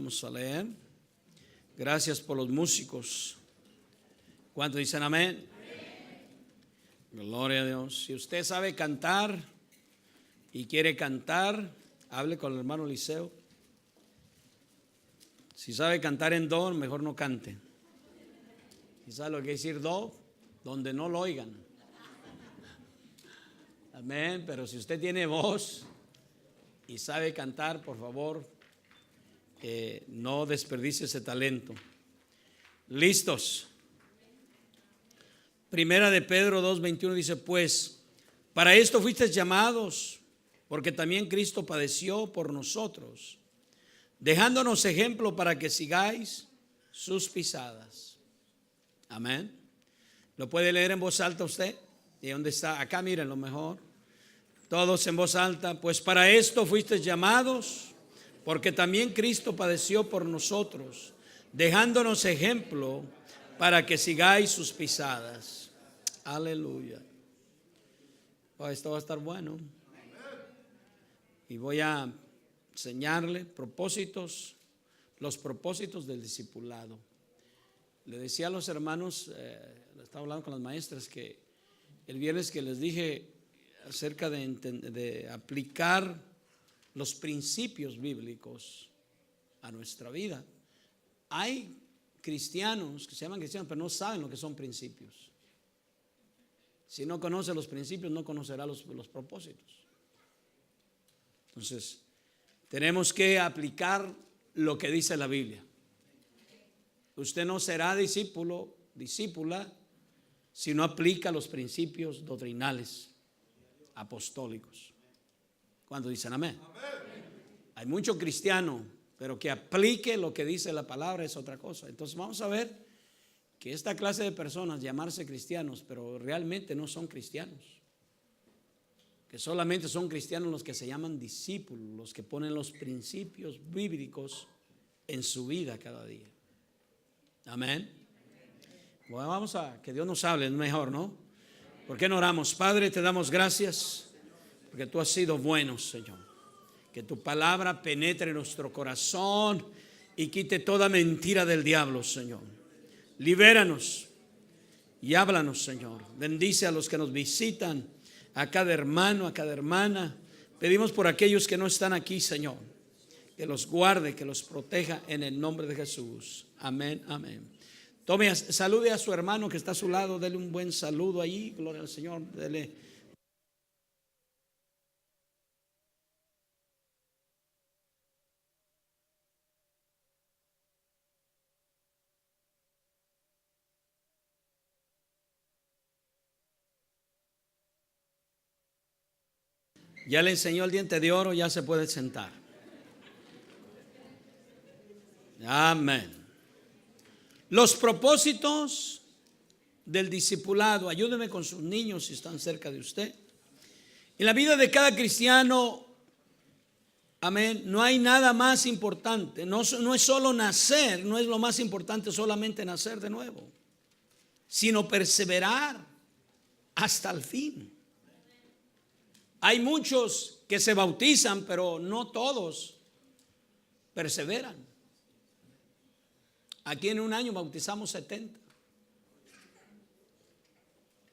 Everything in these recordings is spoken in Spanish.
Vamos a leer. Gracias por los músicos. ¿Cuántos dicen amén? Amén. Gloria a Dios. Si usted sabe cantar y quiere cantar, hable con el hermano Liceo. Si sabe cantar en do, mejor no cante. ¿Y sabe lo que quiere decir do? Donde no lo oigan. Amén. Pero si usted tiene voz y sabe cantar, por favor, no desperdicie ese talento. ¿Listos? Primera de Pedro 2:21 dice: pues para esto fuisteis llamados, porque también Cristo padeció por nosotros, dejándonos ejemplo para que sigáis sus pisadas. Amén. ¿Lo puede leer en voz alta usted? ¿Y dónde está? Acá miren lo mejor. Todos en voz alta. Pues para esto fuisteis llamados, porque también Cristo padeció por nosotros, dejándonos ejemplo para que sigáis sus pisadas. Aleluya. Oh, esto va a estar bueno. Y voy a enseñarle los propósitos del discipulado. Le decía a los hermanos, estaba hablando con las maestras, que el viernes que les dije acerca de aplicar los principios bíblicos a nuestra vida. Hay cristianos que se llaman cristianos, pero no saben lo que son principios. Si no conoce los principios, no conocerá los propósitos. Entonces, tenemos que aplicar lo que dice la Biblia. Usted no será discípula, si no aplica los principios doctrinales apostólicos. ¿Cuántos dicen amén? Hay mucho cristiano, pero que aplique lo que dice la palabra es otra cosa. Entonces vamos a ver que esta clase de personas, llamarse cristianos, pero realmente no son cristianos, que solamente son cristianos los que se llaman discípulos, los que ponen los principios bíblicos en su vida cada día. Amén. Bueno, vamos a que Dios nos hable, es mejor, ¿no? ¿Por qué no oramos? Padre, te damos gracias porque tú has sido bueno, Señor. Que tu palabra penetre en nuestro corazón y quite toda mentira del diablo, Señor. Libéranos y háblanos, Señor. Bendice a los que nos visitan, a cada hermano, a cada hermana. Pedimos por aquellos que no están aquí, Señor, que los guarde, que los proteja en el nombre de Jesús. Amén, amén. Salude a su hermano que está a su lado, dele un buen saludo ahí, gloria al Señor, dele. Ya le enseñó el diente de oro, ya se puede sentar. Amén. Los propósitos del discipulado. Ayúdeme con sus niños si están cerca de usted. En la vida de cada cristiano, amén, no hay nada más importante. No es solo nacer, no es lo más importante solamente nacer de nuevo, sino perseverar hasta el fin. Hay muchos que se bautizan, pero no todos perseveran. Aquí en un año bautizamos 70.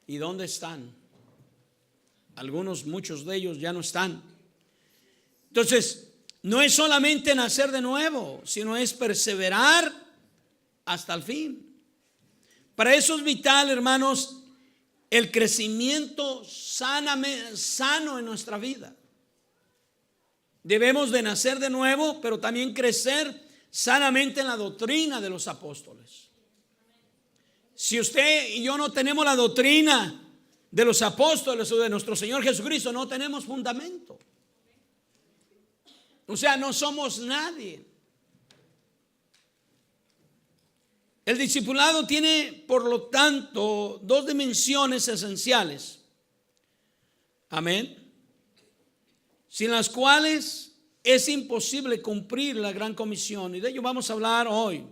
¿Y dónde están? Muchos de ellos ya no están. Entonces, no es solamente nacer de nuevo, sino es perseverar hasta el fin. Para eso es vital, hermanos, el crecimiento sano en nuestra vida. Debemos de nacer de nuevo, pero también crecer sanamente en la doctrina de los apóstoles. Si usted y yo no tenemos la doctrina de los apóstoles o de nuestro Señor Jesucristo, no tenemos fundamento. O sea, no somos nadie. El discipulado tiene, por lo tanto, dos dimensiones esenciales. Amén. Sin las cuales es imposible cumplir la gran comisión. Y de ello vamos a hablar hoy.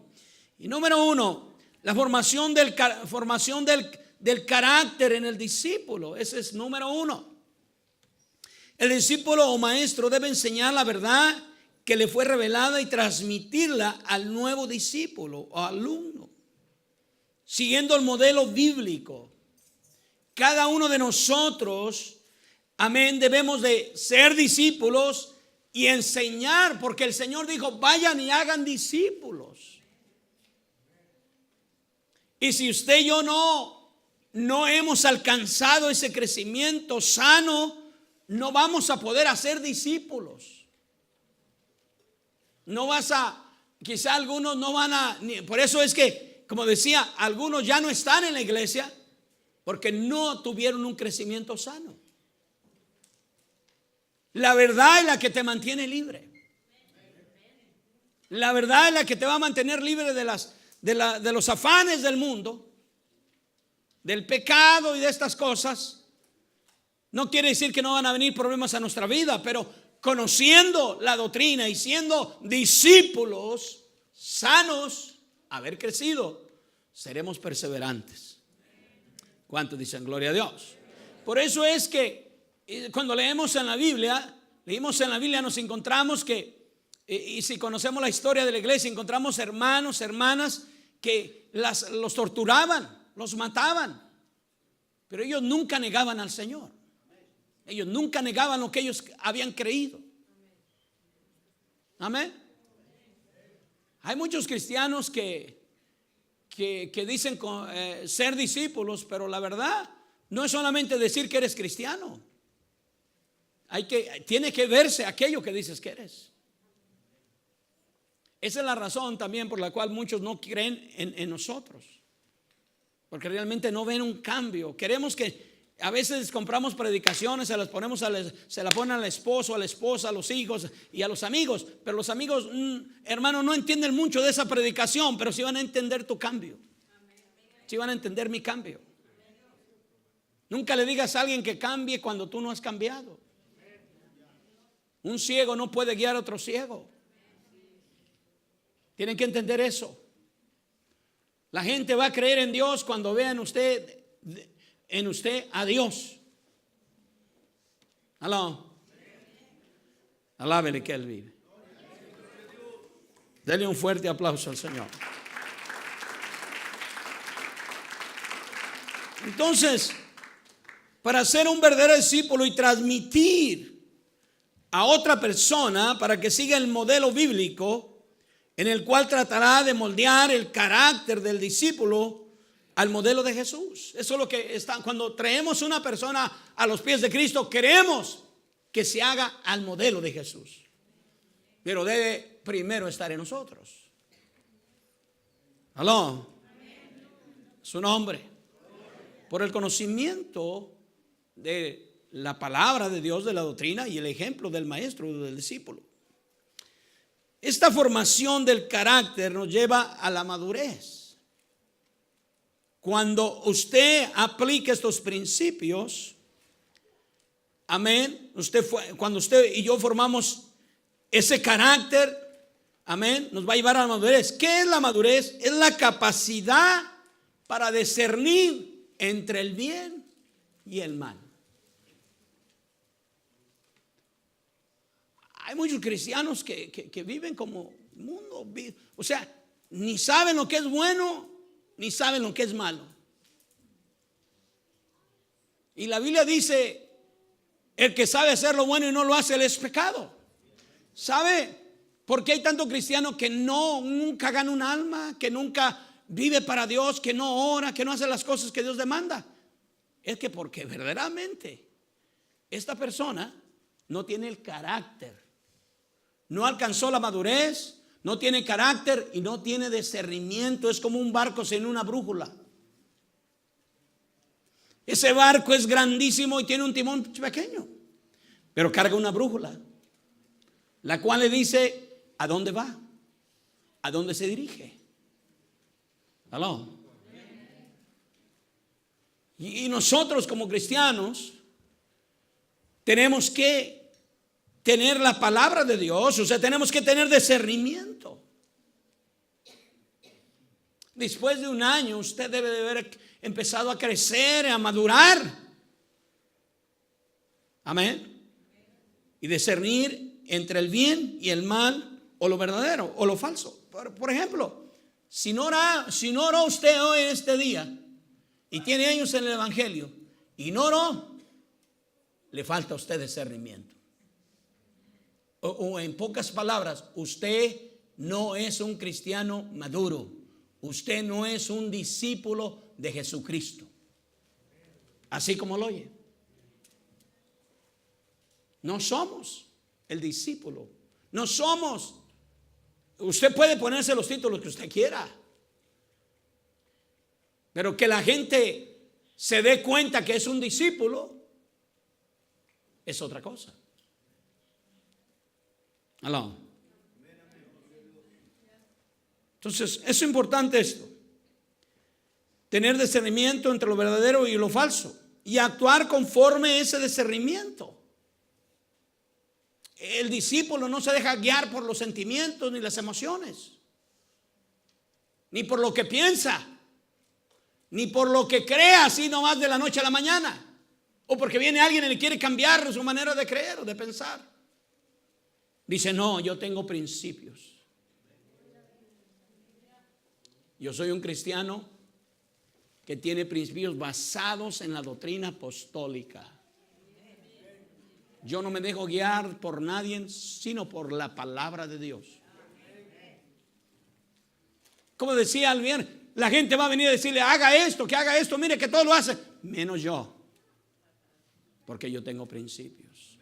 Y número uno, la formación del carácter en el discípulo. Ese es número uno. El discípulo o maestro debe enseñar la verdad que le fue revelada y transmitirla al nuevo discípulo o alumno, siguiendo el modelo bíblico. Cada uno de nosotros, amén, debemos de ser discípulos y enseñar, porque el Señor dijo, vayan y hagan discípulos. Y si usted y yo no hemos alcanzado ese crecimiento sano, no vamos a poder hacer discípulos. No vas a, quizá algunos no van a, por eso es que, como decía, algunos ya no están en la iglesia porque no tuvieron un crecimiento sano. La verdad es la que te mantiene libre. La verdad es la que te va a mantener libre de los afanes del mundo, del pecado y de estas cosas. No quiere decir que no van a venir problemas a nuestra vida, pero conociendo la doctrina y siendo discípulos sanos, haber crecido, seremos perseverantes. ¿Cuántos dicen gloria a Dios? Por eso es que cuando leemos en la Biblia, nos encontramos que, y si conocemos la historia de la iglesia, encontramos hermanos, hermanas que los torturaban, los mataban, pero ellos nunca negaban al Señor. Ellos nunca negaban lo que ellos habían creído. Amén. Hay muchos cristianos que dicen ser discípulos, pero la verdad no es solamente decir que eres cristiano. Tiene que verse aquello que dices que eres. Esa es la razón también por la cual muchos no creen en nosotros, porque realmente no ven un cambio. Queremos que a veces compramos predicaciones, se la ponen al esposo, a la esposa, a los hijos y a los amigos, pero los amigos, hermano, no entienden mucho de esa predicación, pero sí van a entender tu cambio. Sí van a entender mi cambio. Nunca le digas a alguien que cambie cuando tú no has cambiado. Un ciego no puede guiar a otro ciego. Tienen que entender eso. La gente va a creer en Dios cuando vean en usted a Dios. Aló. Alábele que Él vive. Dele un fuerte aplauso al Señor. Entonces, para ser un verdadero discípulo y transmitir a otra persona para que siga el modelo bíblico, en el cual tratará de moldear el carácter del discípulo al modelo de Jesús. Eso es lo que está. Cuando traemos una persona a los pies de Cristo, queremos que se haga al modelo de Jesús, pero debe primero estar en nosotros. Aló. Su nombre. Por el conocimiento de la palabra de Dios, de la doctrina y el ejemplo del maestro y del discípulo. Esta formación del carácter nos lleva a la madurez. Cuando usted aplica estos principios, amén, cuando usted y yo formamos ese carácter, amén, nos va a llevar a la madurez. ¿Qué es la madurez? Es la capacidad para discernir entre el bien y el mal. Hay muchos cristianos que viven como mundo, o sea, ni saben lo que es bueno, ni saben lo que es malo. Y la Biblia dice, el que sabe hacer lo bueno y no lo hace, él es pecado. ¿Sabe por qué hay tanto cristiano que nunca gana un alma, que nunca vive para Dios, que no ora, que no hace las cosas que Dios demanda? Es que porque verdaderamente esta persona no tiene el carácter, no alcanzó la madurez, no tiene carácter y no tiene discernimiento. Es como un barco sin una brújula. Ese barco es grandísimo y tiene un timón pequeño, pero carga una brújula, la cual le dice a dónde va, a dónde se dirige. ¿Aló? Y nosotros como cristianos tenemos que tener la palabra de Dios, o sea, tenemos que tener discernimiento. Después de un año usted debe de haber empezado a crecer, a madurar. Amén. Y discernir entre el bien y el mal, o lo verdadero o lo falso. Por ejemplo, si no oró usted hoy en este día y tiene años en el evangelio y no oró, le falta a usted discernimiento. O en pocas palabras, usted no es un cristiano maduro. Usted no es un discípulo de Jesucristo. Así como lo oye. No somos el discípulo. No somos. Usted puede ponerse los títulos que usted quiera, pero que la gente se dé cuenta que es un discípulo es otra cosa. ¿Aló? Entonces, es importante esto. Tener discernimiento entre lo verdadero y lo falso y actuar conforme a ese discernimiento. El discípulo no se deja guiar por los sentimientos ni las emociones, ni por lo que piensa, ni por lo que crea así nomás de la noche a la mañana, o porque viene alguien y le quiere cambiar su manera de creer o de pensar. Dice, no, yo tengo principios. Yo soy un cristiano que tiene principios basados en la doctrina apostólica. Yo no me dejo guiar por nadie, sino por la palabra de Dios. Como decía al viernes, la gente va a venir a decirle, haga esto, que haga esto, mire que todo lo hace, menos yo, porque yo tengo principios.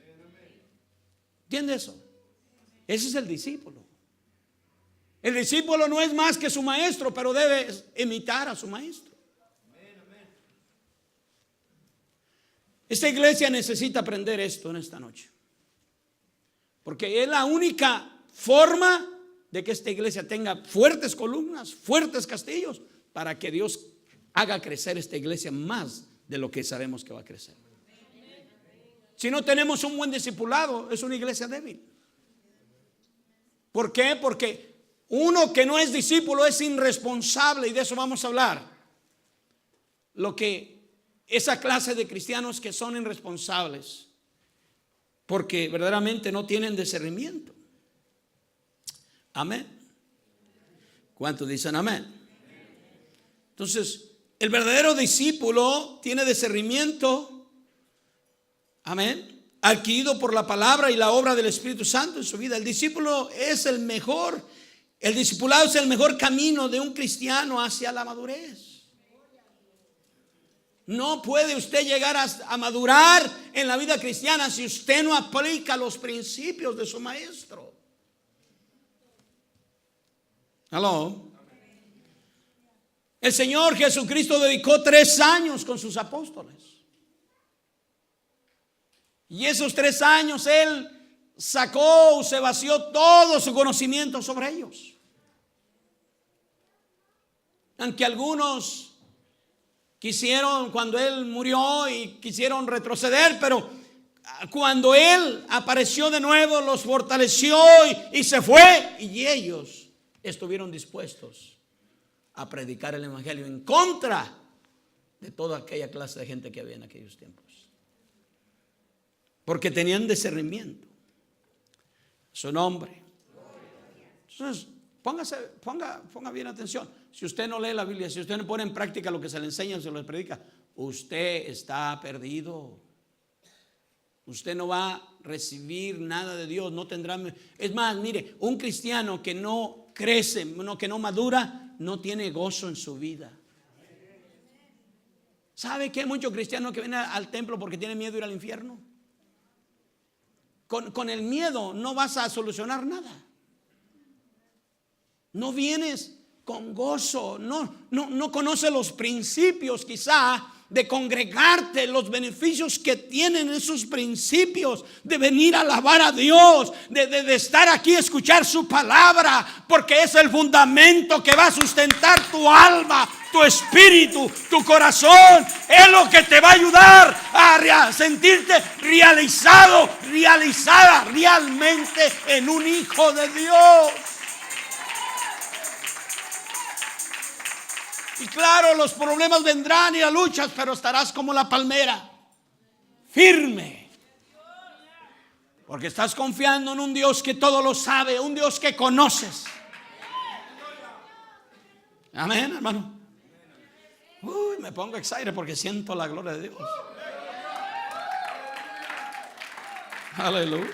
¿Entiende eso? Ese es el discípulo. El discípulo no es más que su maestro, pero debe imitar a su maestro. Esta iglesia necesita aprender esto en esta noche, porque es la única forma de que esta iglesia tenga fuertes columnas, fuertes castillos, para que Dios haga crecer esta iglesia más de lo que sabemos que va a crecer. Si no tenemos un buen discipulado, es una iglesia débil. ¿Por qué? Porque uno que no es discípulo es irresponsable, y de eso vamos a hablar. Esa clase de cristianos que son irresponsables porque verdaderamente no tienen discernimiento. Amén. ¿Cuántos dicen amén? Entonces, el verdadero discípulo tiene discernimiento, amén, adquirido por la palabra y la obra del Espíritu Santo en su vida. El discípulo es el discipulado es el mejor camino de un cristiano hacia la madurez. No puede usted llegar a madurar en la vida cristiana si usted no aplica los principios de su maestro. ¿Aló? El Señor Jesucristo dedicó 3 años con sus apóstoles. Y esos 3 años Él se vació todo su conocimiento sobre ellos. Aunque algunos quisieron, cuando Él murió, y quisieron retroceder, pero cuando Él apareció de nuevo, los fortaleció y se fue. Y ellos estuvieron dispuestos a predicar el evangelio en contra de toda aquella clase de gente que había en aquellos tiempos, porque tenían discernimiento. Su nombre. Entonces, ponga bien atención. Si usted no lee la Biblia, si usted no pone en práctica lo que se le enseña, se lo predica, usted está perdido. Usted no va a recibir nada de Dios, no tendrá. Es más, mire, un cristiano que no crece, que no madura, no tiene gozo en su vida. ¿Sabe que hay muchos cristianos que vienen al templo porque tienen miedo de ir al infierno? Con el miedo no vas a solucionar nada. No vienes con gozo, no conoces los principios quizá de congregarte, los beneficios que tienen esos principios de venir a alabar a Dios, de estar aquí a escuchar su palabra, porque es el fundamento que va a sustentar tu alma, tu espíritu, tu corazón. Es lo que te va a ayudar a sentirte realizado, realizada realmente en un hijo de Dios. Y claro, los problemas vendrán y las luchas, pero estarás como la palmera, firme. Porque estás confiando en un Dios que todo lo sabe, un Dios que conoces. Amén, hermano. Uy, me pongo excited porque siento la gloria de Dios. Aleluya.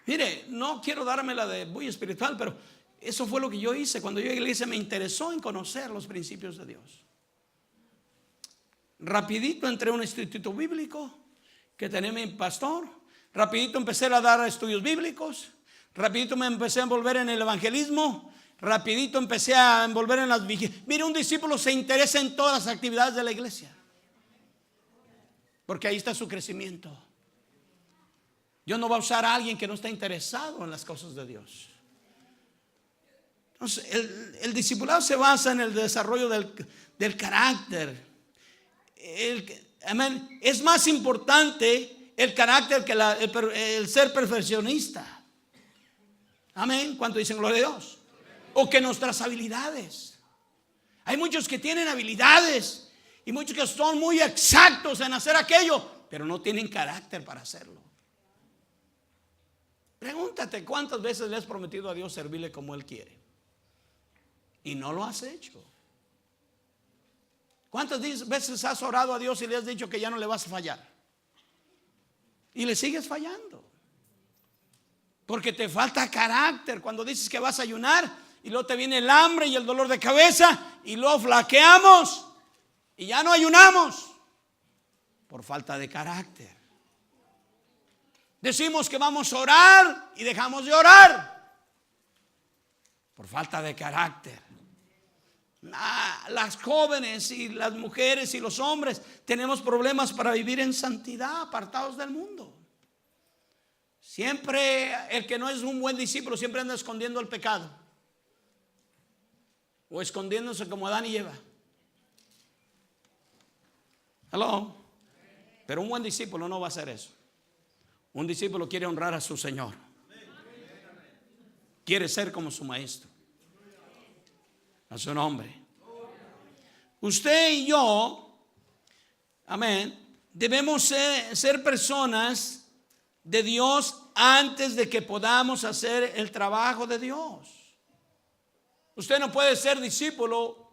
Mire, no quiero dármela de muy espiritual, pero eso fue lo que yo hice. Cuando yo llegué a la iglesia me interesó en conocer los principios de Dios. Rapidito entré a un instituto bíblico que tenía mi pastor. Rapidito empecé a dar estudios bíblicos. Rapidito me empecé a envolver en el evangelismo. Rapidito empecé a envolver en las vigilias. Mire, un discípulo se interesa en todas las actividades de la iglesia, porque ahí está su crecimiento. Dios no va a usar a alguien que no está interesado en las cosas de Dios. Entonces, el discipulado se basa en el desarrollo del carácter. Amén. Es más importante el carácter que el ser perfeccionista. Amén. ¿Cuánto dicen gloria a Dios? O que nuestras habilidades. Hay muchos que tienen habilidades y muchos que son muy exactos en hacer aquello, pero no tienen carácter para hacerlo. Pregúntate cuántas veces le has prometido a Dios servirle como Él quiere y no lo has hecho. ¿Cuántas veces has orado a Dios y le has dicho que ya no le vas a fallar y le sigues fallando? Porque te falta carácter. Cuando dices que vas a ayunar y luego te viene el hambre y el dolor de cabeza y luego flaqueamos y ya no ayunamos por falta de carácter. Decimos que vamos a orar y dejamos de orar por falta de carácter. Las jóvenes y las mujeres y los hombres tenemos problemas para vivir en santidad, apartados del mundo. Siempre el que no es un buen discípulo siempre anda escondiendo el pecado o escondiéndose como Adán y Eva. Hello. Pero un buen discípulo no va a hacer eso. Un discípulo quiere honrar a su Señor. Quiere ser como su maestro. A su nombre. Usted y yo, amén, debemos ser personas de Dios antes de que podamos hacer el trabajo de Dios. Usted no puede ser discípulo.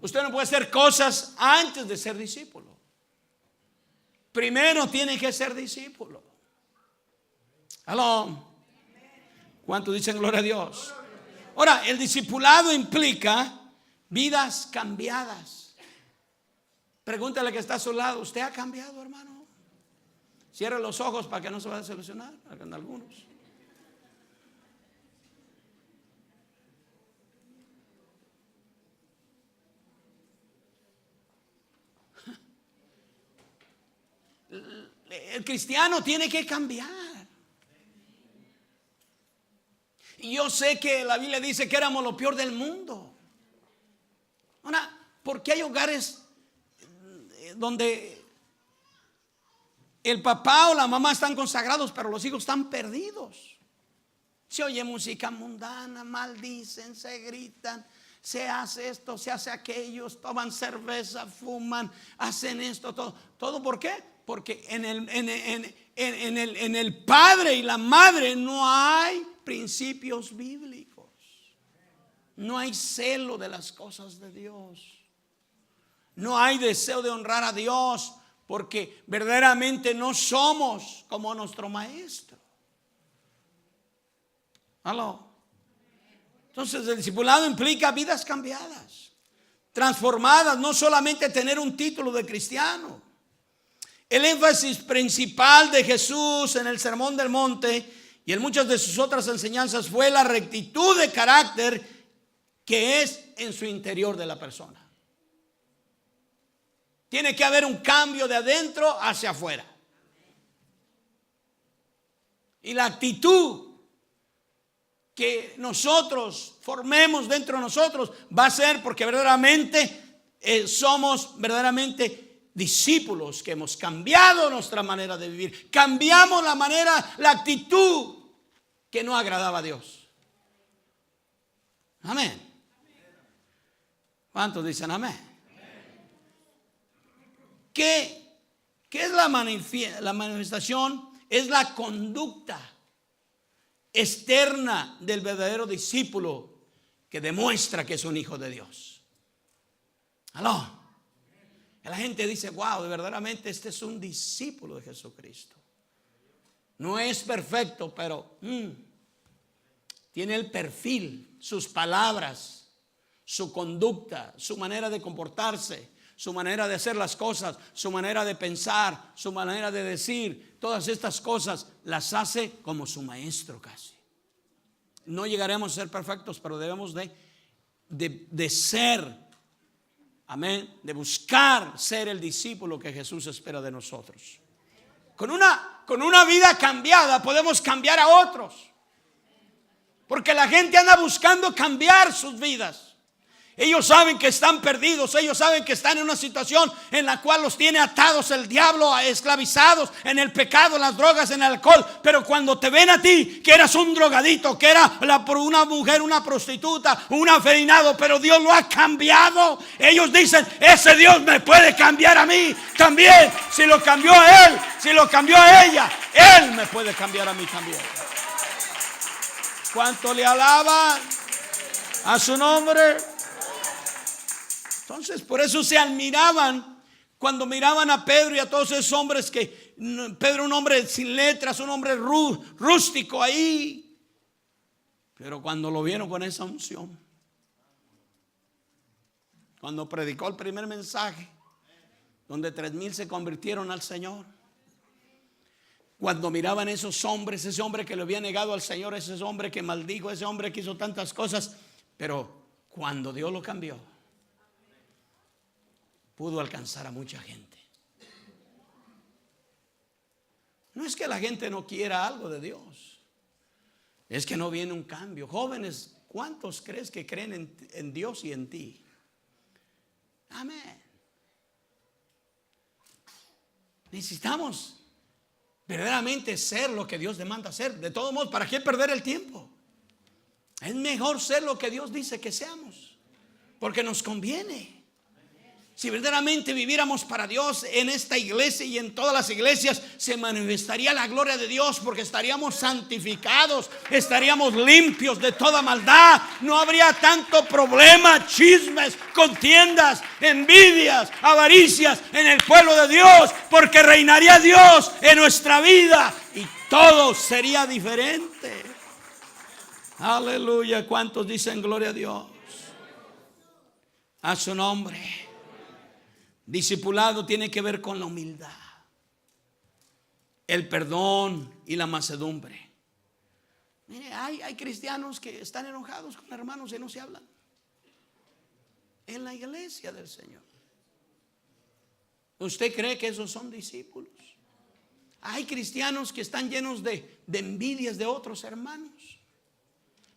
Usted no puede hacer cosas antes de ser discípulo. Primero tiene que ser discípulo. Aló. ¿Cuántos dicen gloria a Dios? Ahora, el discipulado implica vidas cambiadas. Pregúntale que está a su lado: ¿usted ha cambiado, hermano? Cierre los ojos para que no se vaya a desilusionar. Hagan algunos. El cristiano tiene que cambiar. Y yo sé que la Biblia dice que éramos lo peor del mundo. Ahora, ¿por qué hay hogares donde el papá o la mamá están consagrados, pero los hijos están perdidos? Se oye música mundana, maldicen, se gritan, se hace esto, se hace aquello, toman cerveza, fuman, hacen esto, todo. ¿Todo por qué? Porque en el padre y la madre no hay principios bíblicos. No hay celo de las cosas de Dios. No hay deseo de honrar a Dios, porque verdaderamente no somos como nuestro maestro. ¿Aló? Entonces el discipulado implica vidas cambiadas, transformadas, no solamente tener un título de cristiano. El énfasis principal de Jesús en el Sermón del Monte y en muchas de sus otras enseñanzas fue la rectitud de carácter que es en su interior de la persona. Tiene que haber un cambio de adentro hacia afuera. Y la actitud que nosotros formemos dentro de nosotros va a ser porque verdaderamente somos verdaderamente discípulos que hemos cambiado nuestra manera de vivir. Cambiamos la actitud que no agradaba a Dios. Amén. ¿Cuántos dicen amén? ¿Qué es la manifestación es la conducta externa del verdadero discípulo que demuestra que es un hijo de Dios. Aló. La gente dice, wow, verdaderamente este es un discípulo de Jesucristo. No es perfecto, pero tiene el perfil, sus palabras, su conducta, su manera de comportarse, su manera de hacer las cosas, su manera de pensar, su manera de decir. Todas estas cosas las hace como su maestro casi. No llegaremos a ser perfectos, pero debemos de ser, amén, de buscar ser el discípulo que Jesús espera de nosotros. Con una vida cambiada podemos cambiar a otros, porque la gente anda buscando cambiar sus vidas. Ellos saben que están perdidos, ellos saben que están en una situación en la cual los tiene atados el diablo, esclavizados en el pecado, en las drogas, en el alcohol. Pero cuando te ven a ti, que eras un drogadito, que era una mujer, una prostituta, un afeminado, pero Dios lo ha cambiado, ellos dicen, ese Dios me puede cambiar a mí también. Si lo cambió a él, si lo cambió a ella, él me puede cambiar a mí también. ¿Cuánto le alaban a su nombre? Entonces, por eso se admiraban cuando miraban a Pedro y a todos esos hombres, que Pedro, un hombre sin letras, un hombre rústico ahí. Pero cuando lo vieron con esa unción, cuando predicó el primer mensaje, donde 3,000 se convirtieron al Señor, cuando miraban esos hombres, ese hombre que le había negado al Señor, ese hombre que maldijo, ese hombre que hizo tantas cosas, pero cuando Dios lo cambió, pudo alcanzar a mucha gente. No es que la gente no quiera algo de Dios, es que no viene un cambio. Jóvenes, ¿cuántos crees que creen en Dios y en ti? Amén. Necesitamos verdaderamente ser lo que Dios demanda ser. De todos modos, ¿para qué perder el tiempo? Es mejor ser lo que Dios dice que seamos, porque nos conviene. Si verdaderamente viviéramos para Dios en esta iglesia y en todas las iglesias, se manifestaría la gloria de Dios, porque estaríamos santificados, estaríamos limpios de toda maldad. No habría tanto problema, chismes, contiendas, envidias, avaricias en el pueblo de Dios, porque reinaría Dios en nuestra vida y todo sería diferente. Aleluya. ¿Cuántos dicen gloria a Dios? A su nombre. Discipulado tiene que ver con la humildad, el perdón y la mansedumbre. Mire, hay cristianos que están enojados con hermanos y no se hablan en la iglesia del Señor. ¿Usted cree que esos son discípulos? Hay cristianos que están llenos de envidias de otros hermanos.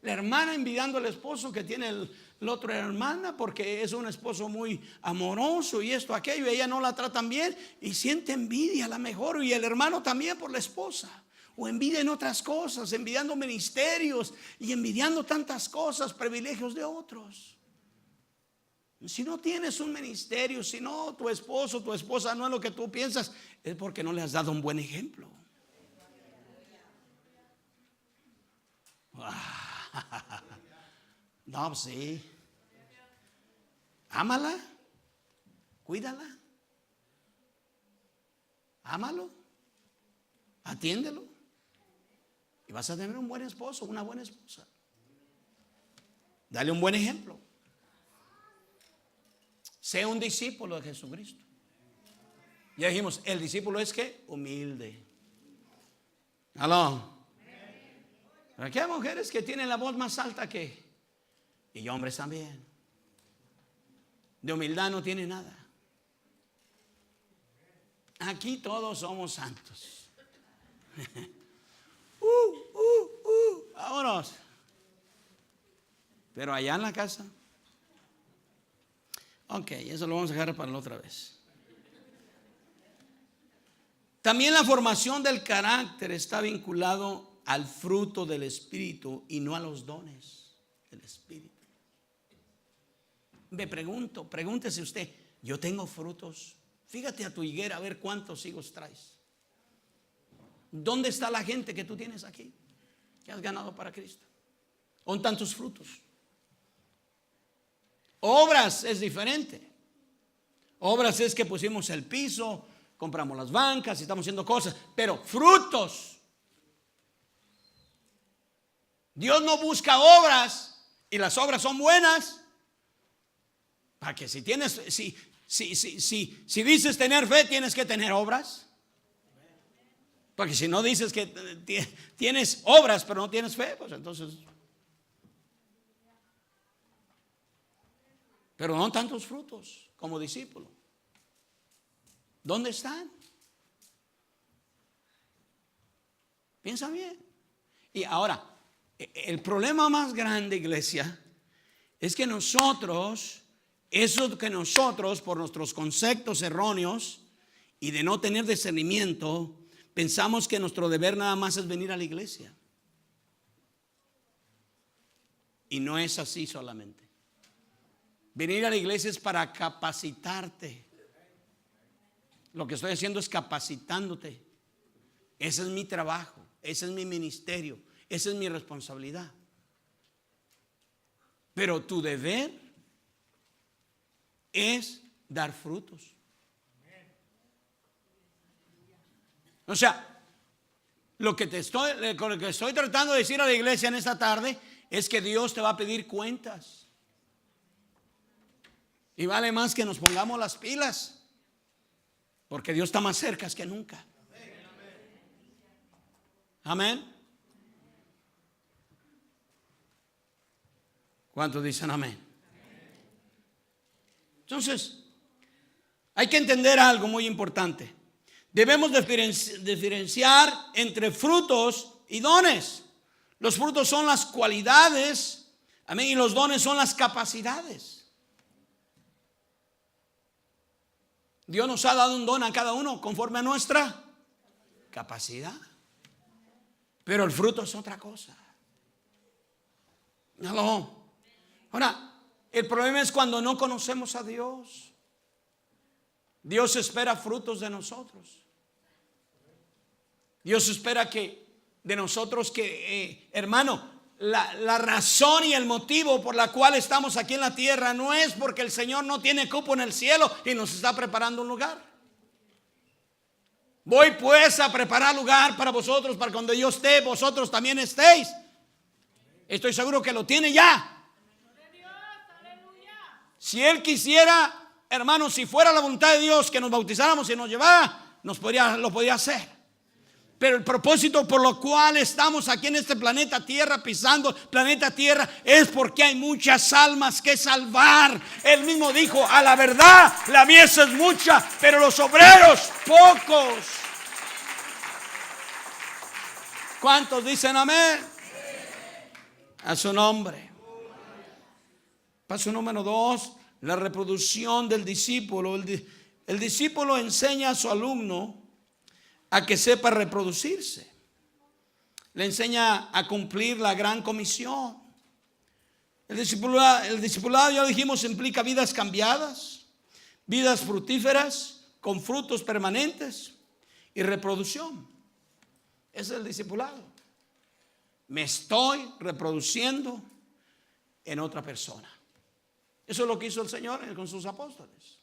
La hermana envidiando al esposo que tiene la otra hermana, porque es un esposo muy amoroso y esto, aquello, y ella no la tratan bien y siente envidia a la mejor. Y el hermano también por la esposa, o envidia en otras cosas, envidiando ministerios y envidiando tantas cosas, privilegios de otros. Si no tienes un ministerio, si no tu esposo, tu esposa no es lo que tú piensas, es porque no le has dado un buen ejemplo. No, sí. Ámala, cuídala, ámalo, atiéndelo y vas a tener un buen esposo, una buena esposa. Dale un buen ejemplo. Sea un discípulo de Jesucristo. Ya dijimos, el discípulo es que humilde. Aló. Aquí hay mujeres que tienen la voz más alta y hombres también. De humildad no tiene nada. Aquí todos somos santos. Vámonos. Pero allá en la casa, ok, eso lo vamos a dejar para la otra vez. También la formación del carácter está vinculado al fruto del Espíritu y no a los dones del Espíritu. Me pregúntese usted, yo tengo frutos. Fíjate a tu higuera a ver cuántos higos traes. ¿Dónde está la gente que tú tienes aquí, que has ganado para Cristo? ¿Dónde están tus frutos? Obras es diferente. Obras es que pusimos el piso, compramos las bancas y estamos haciendo cosas. Pero frutos, Dios no busca obras, y las obras son buenas. Para que si tienes, si dices tener fe, tienes que tener obras. Porque si no dices que tienes obras pero no tienes fe, pues entonces. Pero no tantos frutos como discípulo. ¿Dónde están? Piensa bien. Y ahora, el problema más grande, iglesia, es que nosotros, por nuestros conceptos erróneos y de no tener discernimiento, pensamos que nuestro deber nada más es venir a la iglesia. Y no es así solamente. Venir a la iglesia es para capacitarte. Lo que estoy haciendo es capacitándote. Ese es mi trabajo, ese es mi ministerio, esa es mi responsabilidad. Pero tu deber es dar frutos. O sea, lo que estoy tratando de decir a la iglesia en esta tarde es que Dios te va a pedir cuentas. Y vale más que nos pongamos las pilas, porque Dios está más cerca que nunca. Amén. ¿Cuántos dicen amén? Entonces, hay que entender algo muy importante. Debemos diferenciar entre frutos y dones. Los frutos son las cualidades, amén, y los dones son las capacidades. Dios nos ha dado un don a cada uno conforme a nuestra capacidad. Pero el fruto es otra cosa. No. Ahora, el problema es cuando no conocemos a Dios. Dios espera frutos de nosotros. Dios espera que de nosotros hermano, la razón y el motivo por la cual estamos aquí en la tierra no es porque el Señor no tiene cupo en el cielo y nos está preparando un lugar. Voy pues a preparar lugar para vosotros, para cuando yo esté, vosotros también estéis. Estoy seguro que lo tiene ya. Si Él quisiera, hermanos, si fuera la voluntad de Dios que nos bautizáramos y nos llevara, lo podía hacer. Pero el propósito por lo cual estamos aquí en este planeta Tierra, pisando planeta Tierra, es porque hay muchas almas que salvar. Él mismo dijo: a la verdad la mies es mucha, pero los obreros pocos. ¿Cuántos dicen amén? A su nombre. Paso número 2, la reproducción del discípulo. El discípulo enseña a su alumno a que sepa reproducirse. Le enseña a cumplir la gran comisión. El discipulado, ya lo dijimos, implica vidas cambiadas, vidas fructíferas, con frutos permanentes y reproducción. Ese es el discipulado. Me estoy reproduciendo en otra persona. Eso es lo que hizo el Señor con sus apóstoles.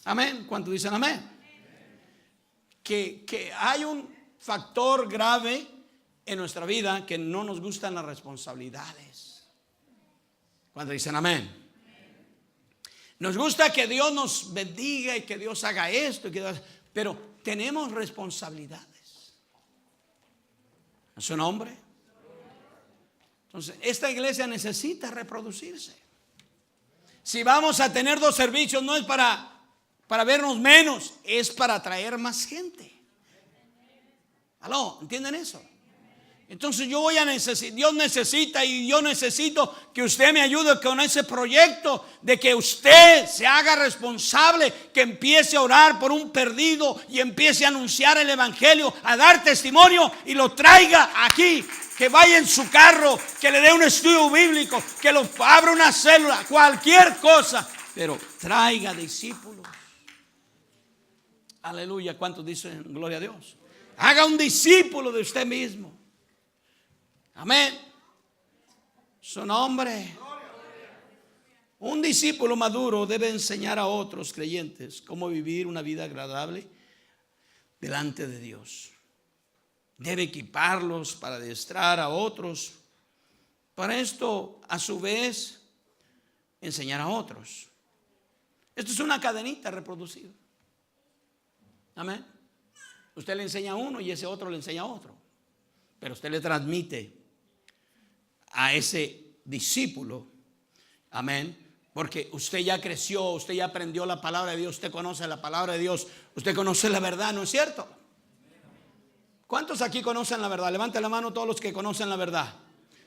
Amén. ¿Cuántos dicen amén? Que hay un factor grave en nuestra vida, que no nos gustan las responsabilidades. ¿Cuántos dicen amén? Nos gusta que Dios nos bendiga y que Dios haga esto, pero tenemos responsabilidades. ¿A su nombre? Entonces, esta iglesia necesita reproducirse. Si vamos a tener 2 servicios, no es para vernos menos, es para atraer más gente. ¿Aló? ¿Entienden eso? Entonces Dios necesita, y yo necesito que usted me ayude con ese proyecto, de que usted se haga responsable, que empiece a orar por un perdido y empiece a anunciar el evangelio, a dar testimonio y lo traiga aquí, que vaya en su carro, que le dé un estudio bíblico, que lo abra una célula, cualquier cosa, pero traiga discípulos. Aleluya. ¿Cuántos dicen gloria a Dios? Haga un discípulo de usted mismo. Amén. Su nombre. Un discípulo maduro debe enseñar a otros creyentes cómo vivir una vida agradable delante de Dios. Debe equiparlos para adiestrar a otros. Para esto, a su vez, enseñar a otros. Esto es una cadenita reproducida. Amén. Usted le enseña a uno y ese otro le enseña a otro. Pero usted le transmite a ese discípulo. Amén. Porque usted ya creció, usted ya aprendió la palabra de Dios, usted conoce la palabra de Dios, usted conoce la verdad, ¿no es cierto? ¿Cuántos aquí conocen la verdad? Levante la mano todos los que conocen la verdad.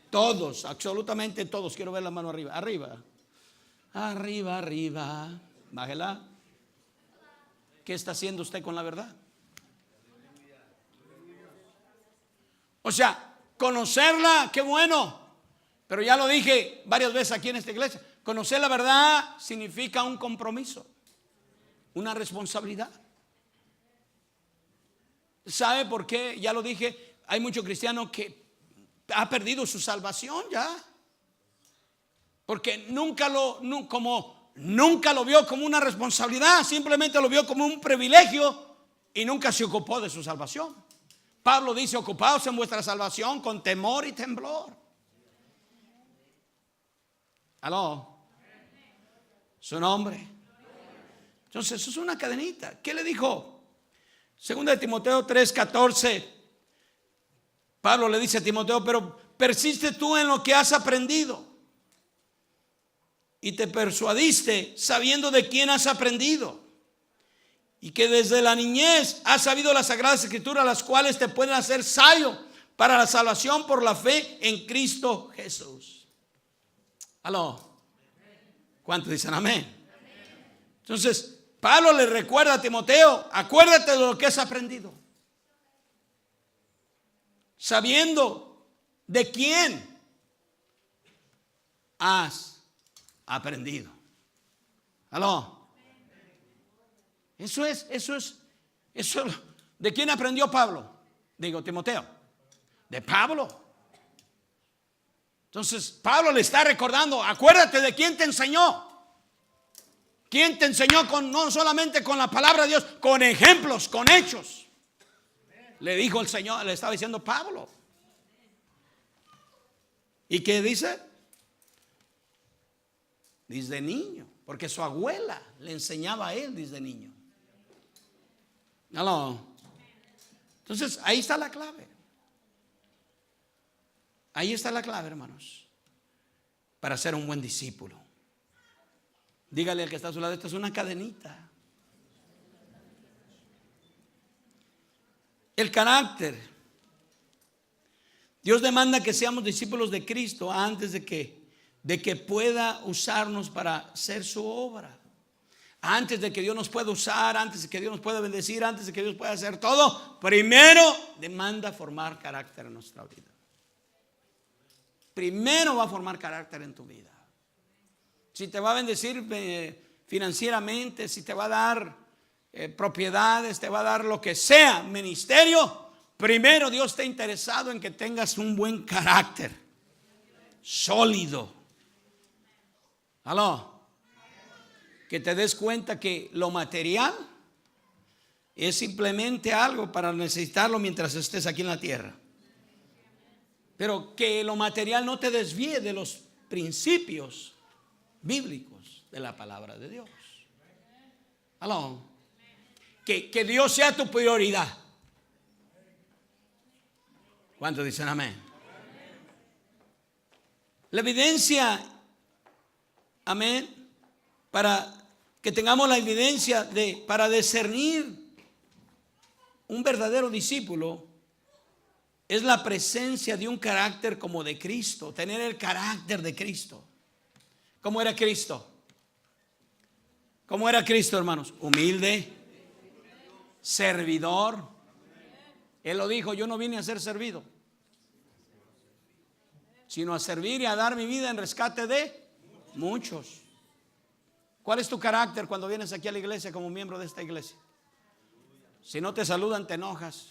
Todos, absolutamente todos. Quiero ver la mano arriba. Arriba. Arriba, arriba. Bájela. ¿Qué está haciendo usted con la verdad? O sea, conocerla, qué bueno. Pero ya lo dije varias veces aquí en esta iglesia. Conocer la verdad significa un compromiso, una responsabilidad. ¿Sabe por qué? Ya lo dije, hay muchos cristianos que ha perdido su salvación ya. Porque nunca lo vio como una responsabilidad, simplemente lo vio como un privilegio y nunca se ocupó de su salvación. Pablo dice: ocupaos en vuestra salvación con temor y temblor. ¿Aló? Su nombre. Entonces, eso es una cadenita. ¿Qué le dijo? Segunda de Timoteo 3:14. Pablo le dice a Timoteo: pero persiste tú en lo que has aprendido y te persuadiste sabiendo de quién has aprendido, y que desde la niñez has sabido las sagradas escrituras, las cuales te pueden hacer sabio para la salvación por la fe en Cristo Jesús. ¿Aló? ¿Cuántos dicen amén? Entonces Pablo le recuerda a Timoteo: acuérdate de lo que has aprendido, sabiendo de quién has aprendido. ¿Aló? Eso es. ¿De quién aprendió Pablo? Digo, Timoteo. De Pablo. Entonces Pablo le está recordando: acuérdate de quién te enseñó. ¿Quién te enseñó? No solamente con la palabra de Dios, con ejemplos, con hechos. Le dijo el Señor, le estaba diciendo Pablo. ¿Y qué dice? Desde niño, porque su abuela le enseñaba a él desde niño. ¿Aló? Entonces ahí está la clave. Ahí está la clave, hermanos, para ser un buen discípulo. Dígale al que está a su lado: esta es una cadenita. El carácter. Dios demanda que seamos discípulos de Cristo antes de que pueda usarnos para hacer su obra. Antes de que Dios nos pueda usar, antes de que Dios nos pueda bendecir, antes de que Dios pueda hacer todo, primero demanda formar carácter en nuestra vida. Primero va a formar carácter en tu vida. Si te va a bendecir financieramente, si te va a dar propiedades, te va a dar lo que sea, ministerio, primero Dios está interesado en que tengas un buen carácter sólido. ¿Aló? Que te des cuenta que lo material es simplemente algo para necesitarlo mientras estés aquí en la tierra. Pero que lo material no te desvíe de los principios bíblicos de la palabra de Dios. ¿Aló? Que Dios sea tu prioridad. ¿Cuántos dicen amén? La evidencia, amén, para que tengamos la evidencia para discernir un verdadero discípulo, es la presencia de un carácter como de Cristo, tener el carácter de Cristo. ¿Cómo era Cristo? ¿Cómo era Cristo, hermanos? Humilde, servidor. Él lo dijo: yo no vine a ser servido, sino a servir y a dar mi vida en rescate de muchos. ¿Cuál es tu carácter cuando vienes aquí a la iglesia como miembro de esta iglesia? Si no te saludan, te enojas.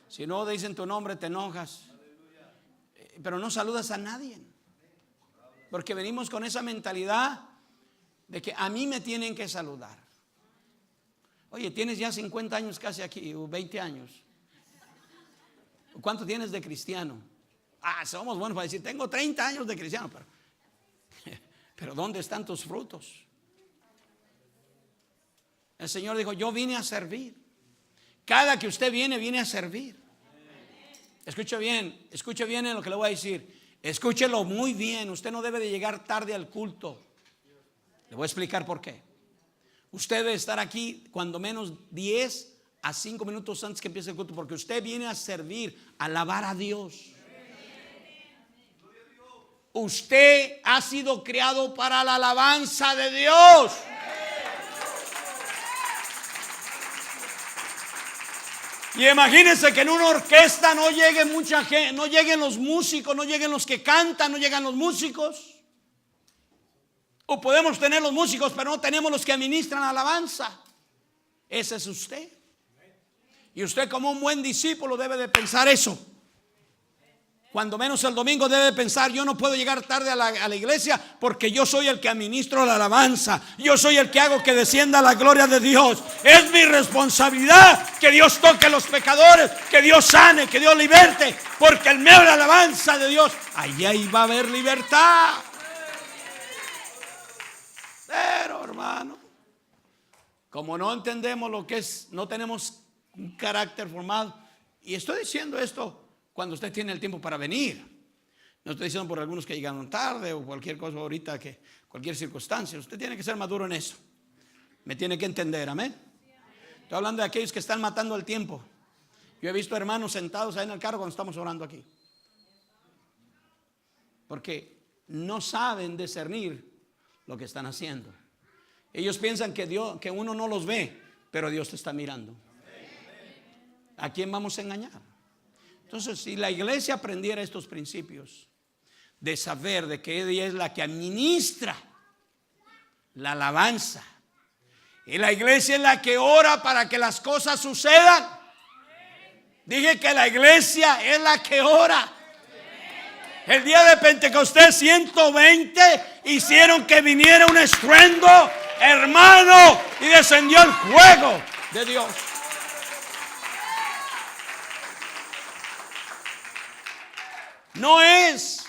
Si no dicen tu nombre, te enojas. Pero no saludas a nadie. Porque venimos con esa mentalidad de que a mí me tienen que saludar. Oye, tienes ya 50 años casi aquí, o 20 años. ¿Cuánto tienes de cristiano? Somos buenos para decir, tengo 30 años de cristiano. Pero ¿dónde están tus frutos? El Señor dijo, yo vine a servir. Cada que usted viene a servir. Escuche bien en lo que le voy a decir. Escúchelo muy bien. Usted no debe de llegar tarde al culto. Le voy a explicar por qué. Usted debe estar aquí cuando menos 10 a 5 minutos antes que empiece el culto, porque usted viene a servir, a alabar a Dios. Usted ha sido creado para la alabanza de Dios. Y imagínense que en una orquesta no llegue mucha gente, no lleguen los músicos, no lleguen los que cantan, no llegan los músicos. O podemos tener los músicos, pero no tenemos los que administran alabanza. Ese es usted. Y usted, como un buen discípulo, debe de pensar eso. Cuando menos el domingo debe pensar, yo no puedo llegar tarde a la iglesia porque yo soy el que administro la alabanza. Yo soy el que hago que descienda la gloria de Dios. Es mi responsabilidad que Dios toque a los pecadores, que Dios sane, que Dios liberte. Porque en medio de la alabanza de Dios, ahí va a haber libertad. Pero hermano, como no entendemos lo que es, no tenemos un carácter formado. Y estoy diciendo esto cuando usted tiene el tiempo para venir. No estoy diciendo por algunos que llegaron tarde o cualquier cosa ahorita, que cualquier circunstancia. Usted tiene que ser maduro en eso. Me tiene que entender, amén. Estoy hablando de aquellos que están matando el tiempo. Yo he visto hermanos sentados ahí en el carro cuando estamos orando aquí, porque no saben discernir lo que están haciendo. Ellos piensan que Dios, que uno no los ve, pero Dios te está mirando. ¿A quién vamos a engañar? Entonces, si la iglesia aprendiera estos principios de saber de que ella es la que administra la alabanza, y la iglesia es la que ora para que las cosas sucedan. Dije que la iglesia es la que ora. El día de Pentecostés 120 hicieron que viniera un estruendo, hermano, y descendió el fuego de Dios. No es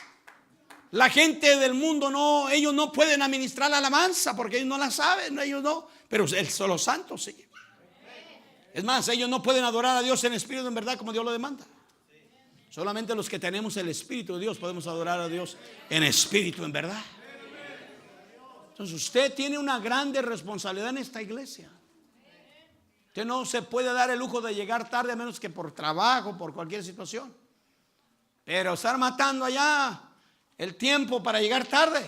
la gente del mundo, no, ellos no pueden administrar la alabanza porque ellos no la saben, ellos no, pero los santos sí. Es más, ellos no pueden adorar a Dios en espíritu, en verdad, como Dios lo demanda. Solamente los que tenemos el Espíritu de Dios podemos adorar a Dios en espíritu, en verdad. Entonces usted tiene una grande responsabilidad en esta iglesia. Usted no se puede dar el lujo de llegar tarde, a menos que por trabajo, por cualquier situación. Pero estar matando allá el tiempo para llegar tarde,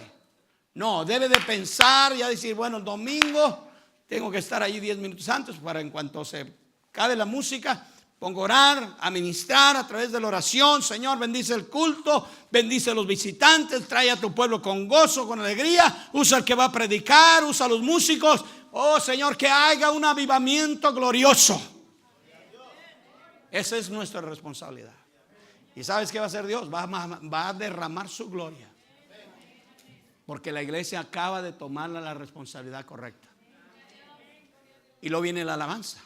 no, debe de pensar, ya decir, bueno, el domingo tengo que estar ahí 10 minutos antes para en cuanto se acabe la música, pongo a orar, a ministrar a través de la oración. Señor, bendice el culto, bendice a los visitantes, trae a tu pueblo con gozo, con alegría. Usa al que va a predicar, usa a los músicos. Oh Señor, que haya un avivamiento glorioso. Esa es nuestra responsabilidad. ¿Y sabes qué va a hacer Dios? Va a derramar su gloria, porque la iglesia acaba de tomar la responsabilidad correcta. Y luego viene la alabanza.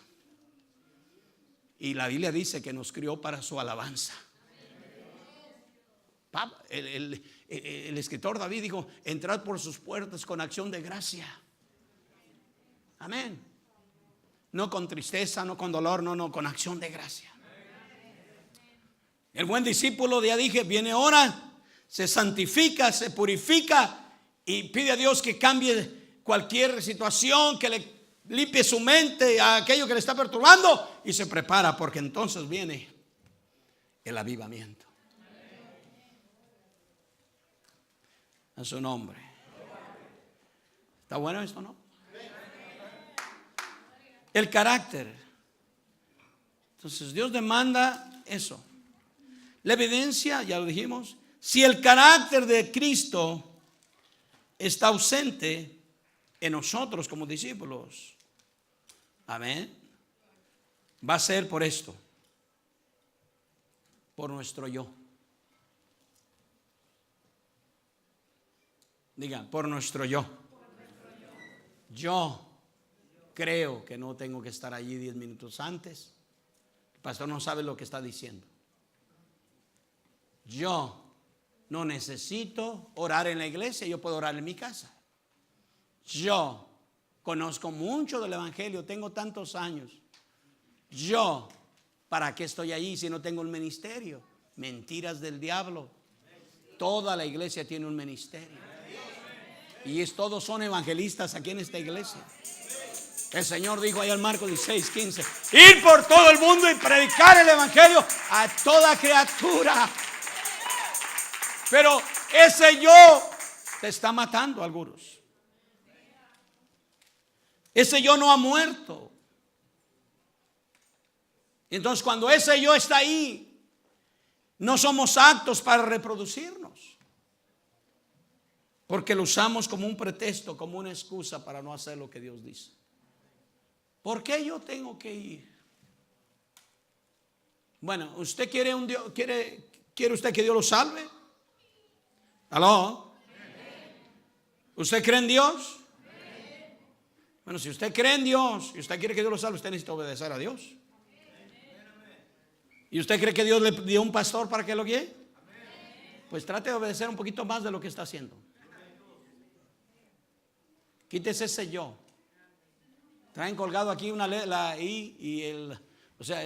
Y la Biblia dice que nos crió para su alabanza. El escritor David dijo: entrad por sus puertas con acción de gracia. Amén. No con tristeza, no con dolor, no, con acción de gracia. El buen discípulo, ya dije, viene, ora, se santifica, se purifica y pide a Dios que cambie cualquier situación, que le limpie su mente a aquello que le está perturbando, y se prepara, porque entonces viene el avivamiento. A su nombre. ¿Está bueno esto, no? El carácter. Entonces Dios demanda eso. La evidencia, ya lo dijimos, si el carácter de Cristo está ausente en nosotros como discípulos, amén, va a ser por esto: por nuestro yo. Diga, por nuestro yo. Yo creo que no tengo que estar allí 10 minutos antes. El pastor no sabe lo que está diciendo. Yo no necesito orar en la iglesia, yo puedo orar en mi casa. Yo conozco mucho del evangelio, tengo tantos años. Yo, ¿para qué estoy ahí si no tengo un ministerio? Mentiras del diablo. Toda la iglesia tiene un ministerio. Y todos son evangelistas aquí en esta iglesia. El Señor dijo allá en Marcos 16:15: ir por todo el mundo y predicar el evangelio a toda criatura. Pero ese yo te está matando a algunos. Ese yo no ha muerto. Entonces, cuando ese yo está ahí, no somos aptos para reproducirnos, porque lo usamos como un pretexto, como una excusa para no hacer lo que Dios dice. ¿Por qué yo tengo que ir? Bueno, ¿usted quiere un Dios? ¿Quiere usted que Dios lo salve? ¿Aló? ¿Usted cree en Dios? Bueno, si usted cree en Dios y usted quiere que Dios lo salve, usted necesita obedecer a Dios. ¿Y usted cree que Dios le dio un pastor para que lo guíe? Pues trate de obedecer un poquito más de lo que está haciendo. Quítese ese yo. Traen colgado aquí la I y el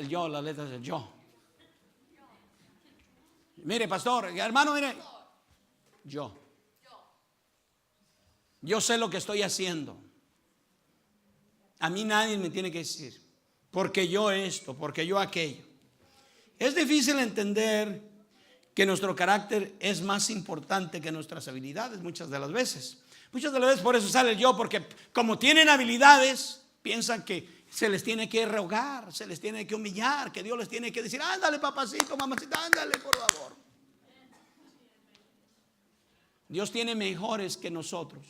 yo, las letras del yo. Mire, pastor, hermano, mire. Yo sé lo que estoy haciendo. A mí nadie me tiene que decir, porque yo esto, porque yo aquello. Es difícil entender que nuestro carácter es más importante que nuestras habilidades muchas de las veces. Muchas de las veces por eso sale el yo, porque como tienen habilidades, piensan que se les tiene que rogar, se les tiene que humillar, que Dios les tiene que decir: ándale, papacito, mamacita, ándale, por favor. Dios tiene mejores que nosotros.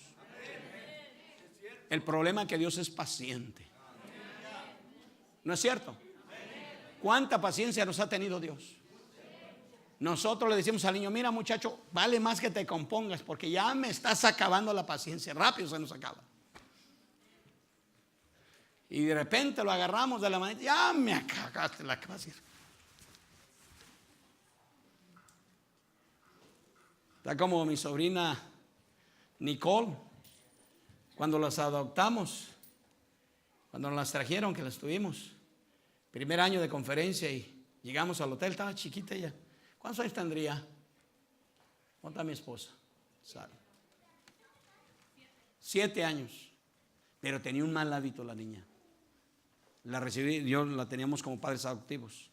El problema es que Dios es paciente. ¿No es cierto? ¿Cuánta paciencia nos ha tenido Dios? Nosotros le decimos al niño: mira, muchacho, vale más que te compongas, porque ya me estás acabando la paciencia. Rápido se nos acaba. Y de repente lo agarramos de la mano: ya me acabaste la paciencia. Está como mi sobrina Nicole. Cuando las adoptamos, cuando nos las trajeron, que las tuvimos, primer año de conferencia, y llegamos al hotel, estaba chiquita ella. ¿Cuántos años tendría? ¿Cuánto mi esposa? Sara. 7 años. Pero tenía un mal hábito la niña. La recibí, yo la teníamos como padres adoptivos.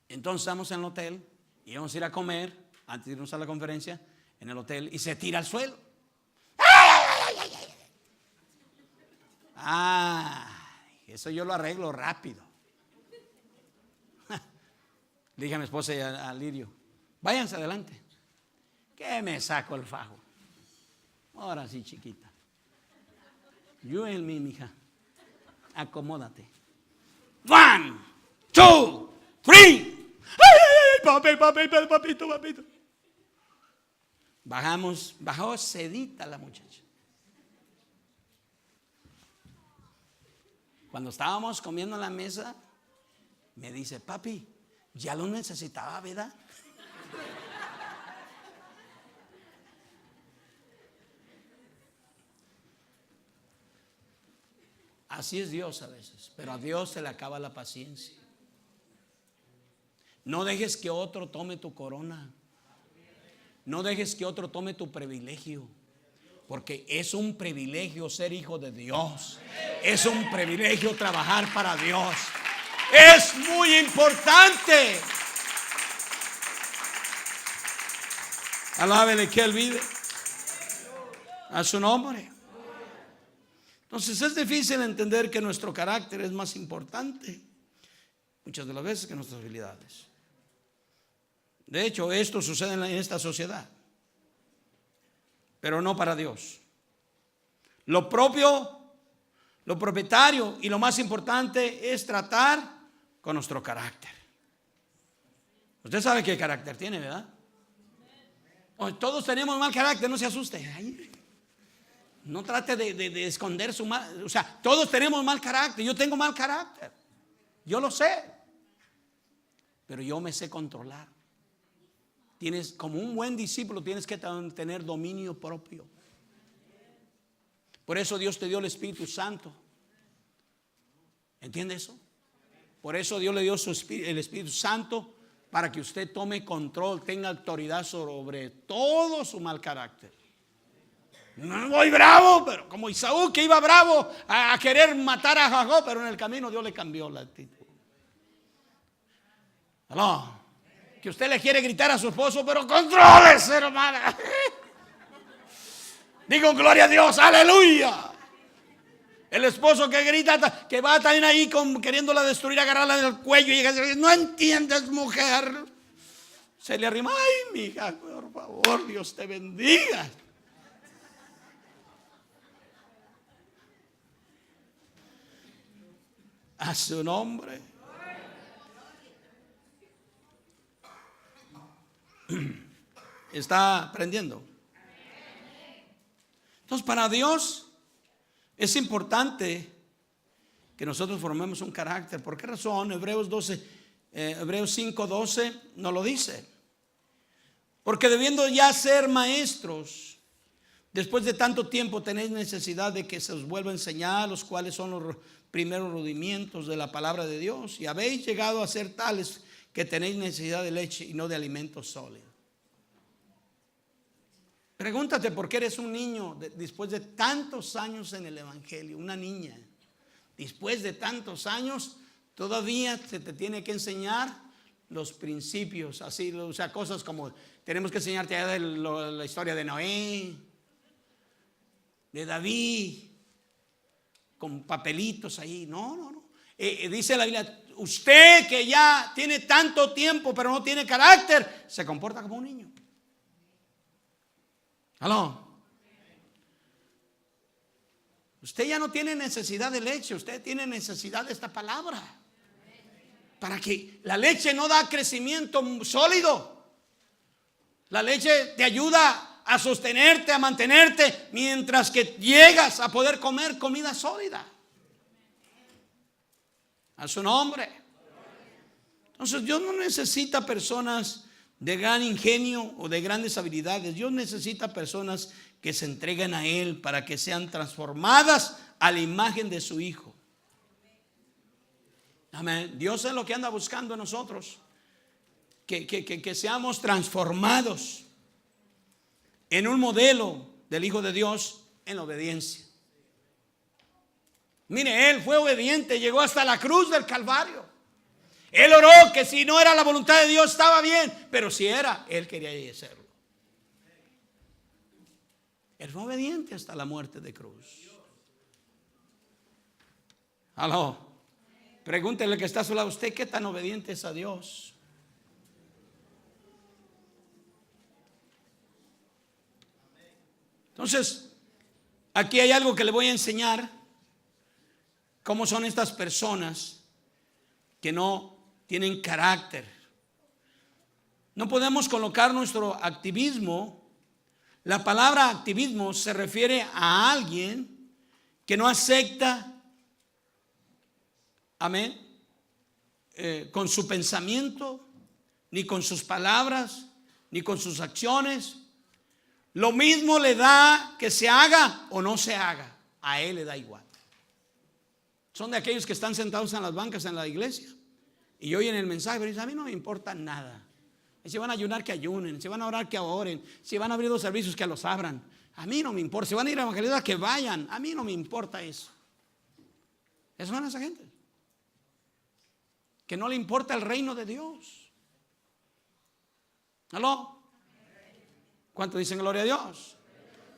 Entonces estamos en el hotel, íbamos a ir a comer, antes de irnos a la conferencia, en el hotel, y se tira al suelo. Eso yo lo arreglo rápido. Le dije a mi esposa y a Lirio: váyanse adelante, que me saco el fajo. Ahora sí, chiquita. You and me, mija. Acomódate. 1, 2, 3. Papito. Bajó sedita la muchacha. Cuando estábamos comiendo en la mesa, me dice: papi, ya lo necesitaba, ¿verdad? Así es Dios a veces, pero a Dios se le acaba la paciencia. No dejes que otro tome tu corona. No dejes que otro tome tu privilegio, porque es un privilegio ser hijo de Dios. Es un privilegio trabajar para Dios. Es muy importante. Alábele que Él vive. A su nombre. Entonces es difícil entender que nuestro carácter es más importante muchas de las veces que nuestras habilidades. De hecho, esto sucede en esta sociedad, pero no para Dios. Lo propietario y lo más importante es tratar con nuestro carácter. Usted sabe qué carácter tiene, ¿verdad? Todos tenemos mal carácter, no se asuste. Ay, no trate de esconder su mal. O sea, todos tenemos mal carácter. Yo tengo mal carácter. Yo lo sé. Pero yo me sé controlar. Tienes, como un buen discípulo, tienes que tener dominio propio. Por eso Dios te dio el Espíritu Santo. ¿Entiende eso? Por eso Dios le dio el Espíritu Santo, para que usted tome control, tenga autoridad sobre todo su mal carácter. No voy bravo, pero como Isaú, que iba bravo a querer matar a Jacob, pero en el camino Dios le cambió la actitud. ¿Aló? Que usted le quiere gritar a su esposo, pero contrólese, hermana. Digo gloria a Dios, aleluya. El esposo que grita, que va también ahí queriéndola destruir, agarrarla del cuello y dice: no entiendes, mujer. Se le arrima: ay, mija, por favor, Dios te bendiga. A su nombre. ¿Está aprendiendo? Entonces, para Dios es importante que nosotros formemos un carácter. ¿Por qué razón? Hebreos 5:12 nos lo dice. Porque debiendo ya ser maestros, después de tanto tiempo tenéis necesidad de que se os vuelva a enseñar los cuales son los primeros rudimientos de la palabra de Dios. Y habéis llegado a ser tales que tenéis necesidad de leche y no de alimento sólido. Pregúntate por qué eres un niño después de tantos años en el evangelio, una niña. Después de tantos años todavía se te tiene que enseñar los principios, así, o sea, cosas como tenemos que enseñarte la historia de Noé, de David, con papelitos ahí. No. Dice la Biblia: usted que ya tiene tanto tiempo pero no tiene carácter, se comporta como un niño. ¿Aló? Usted ya no tiene necesidad de leche, usted tiene necesidad de esta palabra. Para que la leche no da crecimiento sólido. La leche te ayuda a sostenerte, a mantenerte, mientras que llegas a poder comer comida sólida. A su nombre. Entonces Dios no necesita personas de gran ingenio o de grandes habilidades. Dios necesita personas que se entreguen a Él para que sean transformadas a la imagen de su Hijo. Amén. Dios es lo que anda buscando en nosotros. Que seamos transformados en un modelo del Hijo de Dios en la obediencia. Mire, Él fue obediente, llegó hasta la cruz del Calvario. Él oró que si no era la voluntad de Dios estaba bien, pero si era, Él quería hacerlo. Él fue obediente hasta la muerte de cruz. Aló. Pregúntele que está a su lado: ¿usted qué tan obediente es a Dios? Entonces, aquí hay algo que le voy a enseñar. ¿Cómo son estas personas que no tienen carácter? No podemos colocar nuestro activismo. La palabra activismo se refiere a alguien que no acepta, amén, con su pensamiento, ni con sus palabras, ni con sus acciones. Lo mismo le da que se haga o no se haga. A él le da igual. Son de aquellos que están sentados en las bancas en la iglesia y oyen el mensaje, pero dicen: a mí no me importa nada. Y si van a ayunar, que ayunen. Si van a orar, que oren. Si van a abrir los servicios, que los abran. A mí no me importa. Si van a ir a evangelizar, que vayan. A mí no me importa eso. Eso son esa gente que no le importa el reino de Dios. ¿Aló? ¿Cuántos dicen gloria a Dios?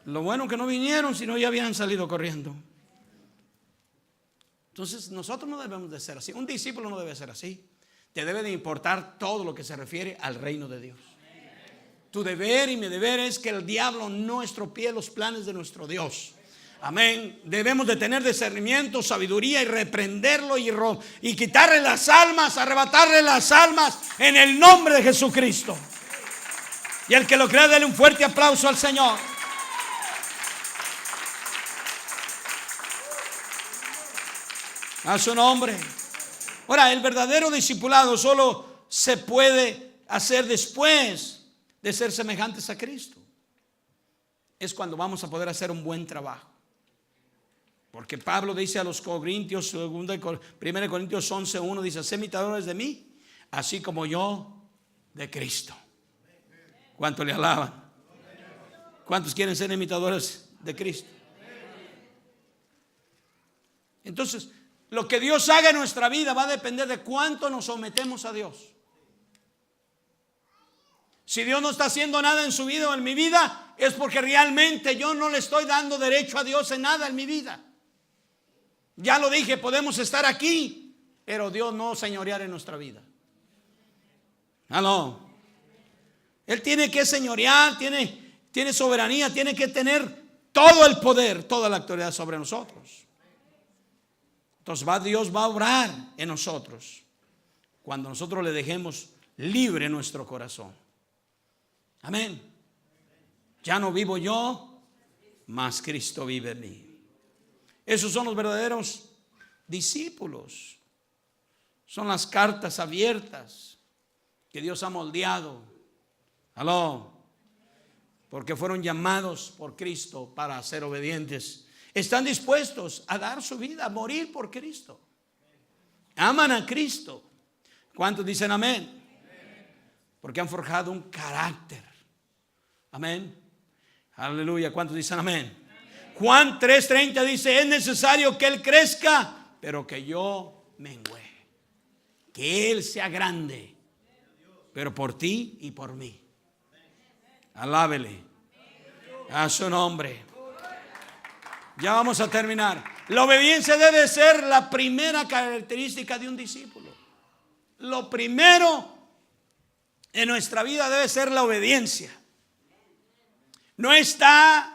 Lo bueno que no vinieron, si no ya habían salido corriendo. Entonces nosotros no debemos de ser así. Un discípulo no debe ser así. Te debe de importar todo lo que se refiere al reino de Dios. Tu deber y mi deber es que el diablo no estropee los planes de nuestro Dios. Amén. Debemos de tener discernimiento, sabiduría y reprenderlo y quitarle las almas, arrebatarle las almas en el nombre de Jesucristo. Y el que lo crea, dele un fuerte aplauso al Señor. A su nombre. Ahora, el verdadero discipulado solo se puede hacer después de ser semejantes a Cristo. Es cuando vamos a poder hacer un buen trabajo. Porque Pablo dice a los Corintios, 1 Corintios 11:1, dice: sé imitadores de mí, así como yo de Cristo. ¿Cuántos le alaban? ¿Cuántos quieren ser imitadores de Cristo? Entonces, lo que Dios haga en nuestra vida va a depender de cuánto nos sometemos a Dios. Si Dios no está haciendo nada en su vida o en mi vida, es porque realmente yo no le estoy dando derecho a Dios en nada en mi vida. Ya lo dije, podemos estar aquí, pero Dios no señorear en nuestra vida. ¿Aló? Él tiene que señorear, tiene soberanía, tiene que tener todo el poder, toda la autoridad sobre nosotros. Entonces Dios va a obrar en nosotros cuando nosotros le dejemos libre nuestro corazón. Amén. Ya no vivo yo, mas Cristo vive en mí. Esos son los verdaderos discípulos. Son las cartas abiertas que Dios ha moldeado. Aló. Porque fueron llamados por Cristo para ser obedientes. Están dispuestos a dar su vida, a morir por Cristo. Aman a Cristo. ¿Cuántos dicen amén? Porque han forjado un carácter. Amén. Aleluya. ¿Cuántos dicen amén? Juan 3:30 dice: es necesario que Él crezca, pero que yo mengüe. Que Él sea grande, pero por ti y por mí. Alábele a su nombre. Ya vamos a terminar. La obediencia debe ser la primera característica de un discípulo. Lo primero en nuestra vida debe ser la obediencia. No está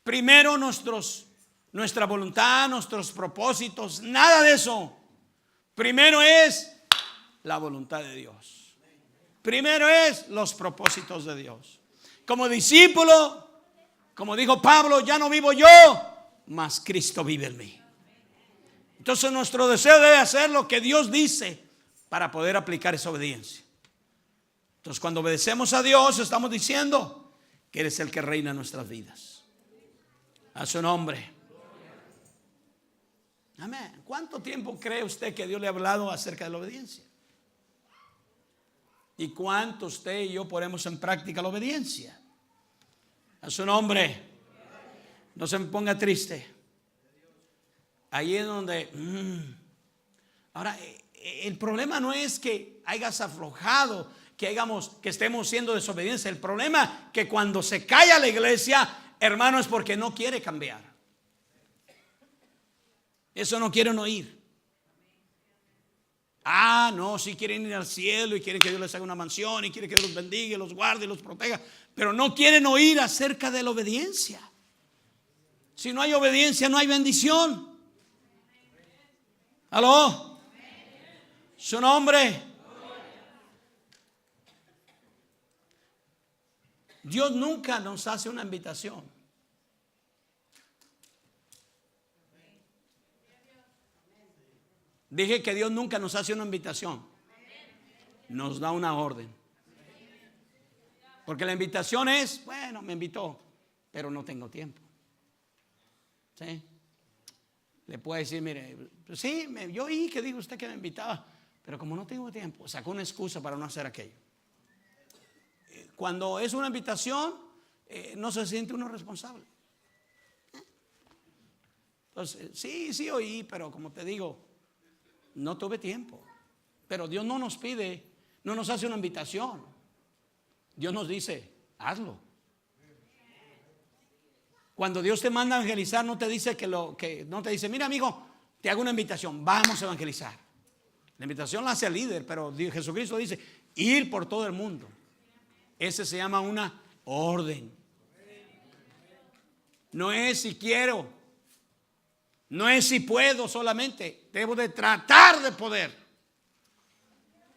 primero nuestra voluntad, nuestros propósitos, nada de eso. Primero es la voluntad de Dios. Primero es los propósitos de Dios. Como discípulo, como dijo Pablo, ya no vivo yo, mas Cristo vive en mí. Entonces nuestro deseo debe hacer lo que Dios dice para poder aplicar esa obediencia. Entonces cuando obedecemos a Dios, estamos diciendo que Él es el que reina en nuestras vidas. A su nombre. Amén. ¿Cuánto tiempo cree usted que Dios le ha hablado acerca de la obediencia? ¿Y cuánto usted y yo ponemos en práctica la obediencia? A su nombre. No se me ponga triste. Ahí es donde ahora el problema no es que hayas aflojado, que estemos siendo desobedientes. El problema es que cuando se calla la iglesia, hermano, es porque no quiere cambiar. Eso no quieren oír. No, sí quieren ir al cielo y quieren que Dios les haga una mansión y quieren que Dios los bendiga, los guarde y los proteja, pero no quieren oír acerca de la obediencia. Si no hay obediencia, no hay bendición. ¿Aló? Su nombre. Dios nunca nos hace una invitación. Dije que Dios nunca nos hace una invitación. Nos da una orden. Porque la invitación es, bueno, me invitó, pero no tengo tiempo. ¿Sí? Le puede decir, mire, sí, yo oí que dijo usted que me invitaba, pero como no tengo tiempo, sacó una excusa para no hacer aquello. Cuando es una invitación, no se siente uno responsable. Entonces, sí oí, pero como te digo, no tuve tiempo. Pero Dios no nos pide, no nos hace una invitación. Dios nos dice, hazlo. Cuando Dios te manda a evangelizar, no te dice no te dice, mira amigo, te hago una invitación, vamos a evangelizar. La invitación la hace el líder, pero Jesucristo dice, ir por todo el mundo. Ese se llama una orden. No es si quiero, No es si puedo solamente, debo de tratar de poder.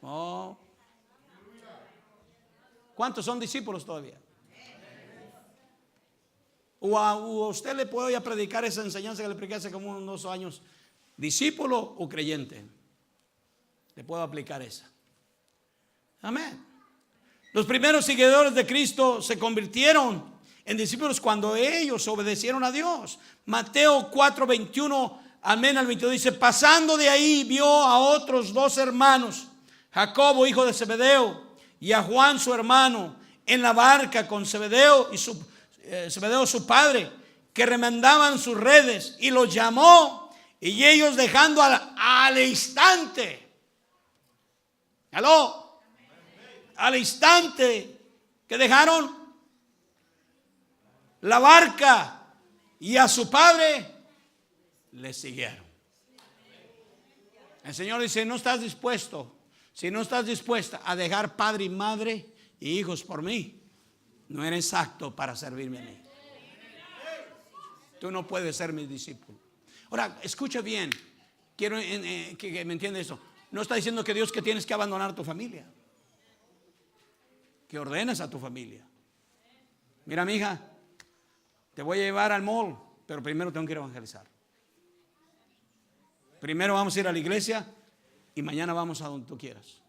Oh. ¿Cuántos son discípulos todavía? O a usted le puedo ya predicar esa enseñanza que le prediqué hace como unos 2 años. ¿Discípulo o creyente? Le puedo aplicar esa. Amén. Los primeros seguidores de Cristo se convirtieron en discípulos cuando ellos obedecieron a Dios. Mateo 4:21, amén al 22 dice: pasando de ahí vio a otros 2 hermanos, Jacobo hijo de Zebedeo y a Juan su hermano, en la barca con Zebedeo y Zebedeo su padre, que remendaban sus redes, y los llamó, y ellos dejando al instante, al instante que dejaron la barca y a su padre, le siguieron. El Señor dice: no estás dispuesto, si no estás dispuesta a dejar padre y madre y hijos por mí, no eres apto para servirme a mí. Tú no puedes ser mi discípulo. Ahora, escucha bien, quiero que me entienda eso. No está diciendo que Dios que tienes que abandonar tu familia, que ordenes a tu familia. Mira, mi hija, te voy a llevar al mall, pero primero tengo que ir a evangelizar. Primero vamos a ir a la iglesia y mañana vamos a donde tú quieras.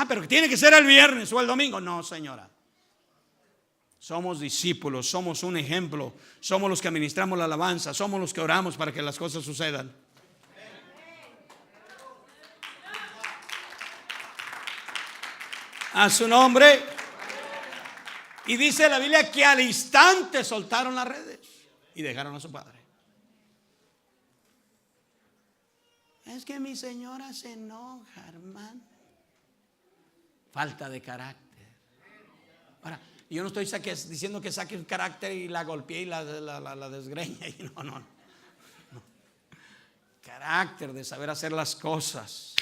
Pero tiene que ser el viernes o el domingo. No, señora. Somos discípulos, somos un ejemplo, somos los que administramos la alabanza, somos los que oramos para que las cosas sucedan. A su nombre. Y dice la Biblia que al instante soltaron las redes y dejaron a su padre. Es que mi señora se enoja, hermano. Falta de carácter. Ahora, yo no estoy diciendo que saque el carácter y la golpee y la desgreñe. No. Carácter de saber hacer las cosas,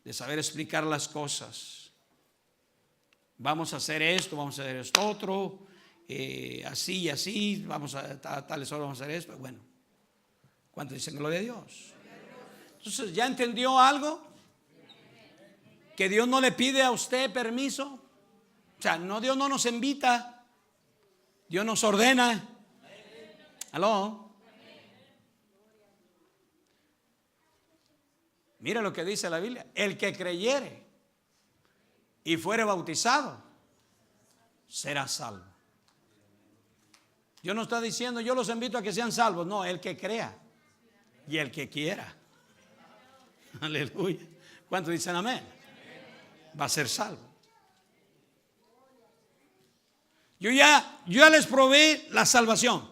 de saber explicar las cosas. Vamos a hacer esto, vamos a hacer esto otro, así y así, vamos a tales horas vamos a hacer esto. Bueno, ¿cuántos dicen gloria a Dios? Entonces, ¿ya entendió algo? Que Dios no le pide a usted permiso. O sea, Dios no nos invita, Dios nos ordena. ¿Aló? Mira lo que dice la Biblia: el que creyere y fuere bautizado será salvo. Yo no estoy diciendo yo los invito a que sean salvos. No, el que crea y el que quiera. Aleluya. ¿Cuántos dicen amén? Va a ser salvo. Yo ya les probé la salvación.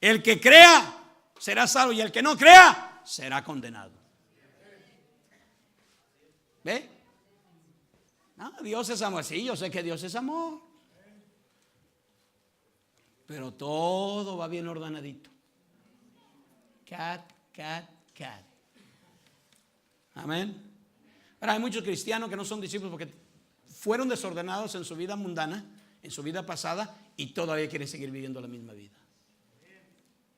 El que crea será salvo y el que no crea será condenado. ¿Ve? No, Dios es amor. Sí, yo sé que Dios es amor. Pero todo va bien ordenadito. Cat. Amén. Ahora, hay muchos cristianos que no son discípulos porque fueron desordenados en su vida mundana, en su vida pasada, y todavía quieren seguir viviendo la misma vida.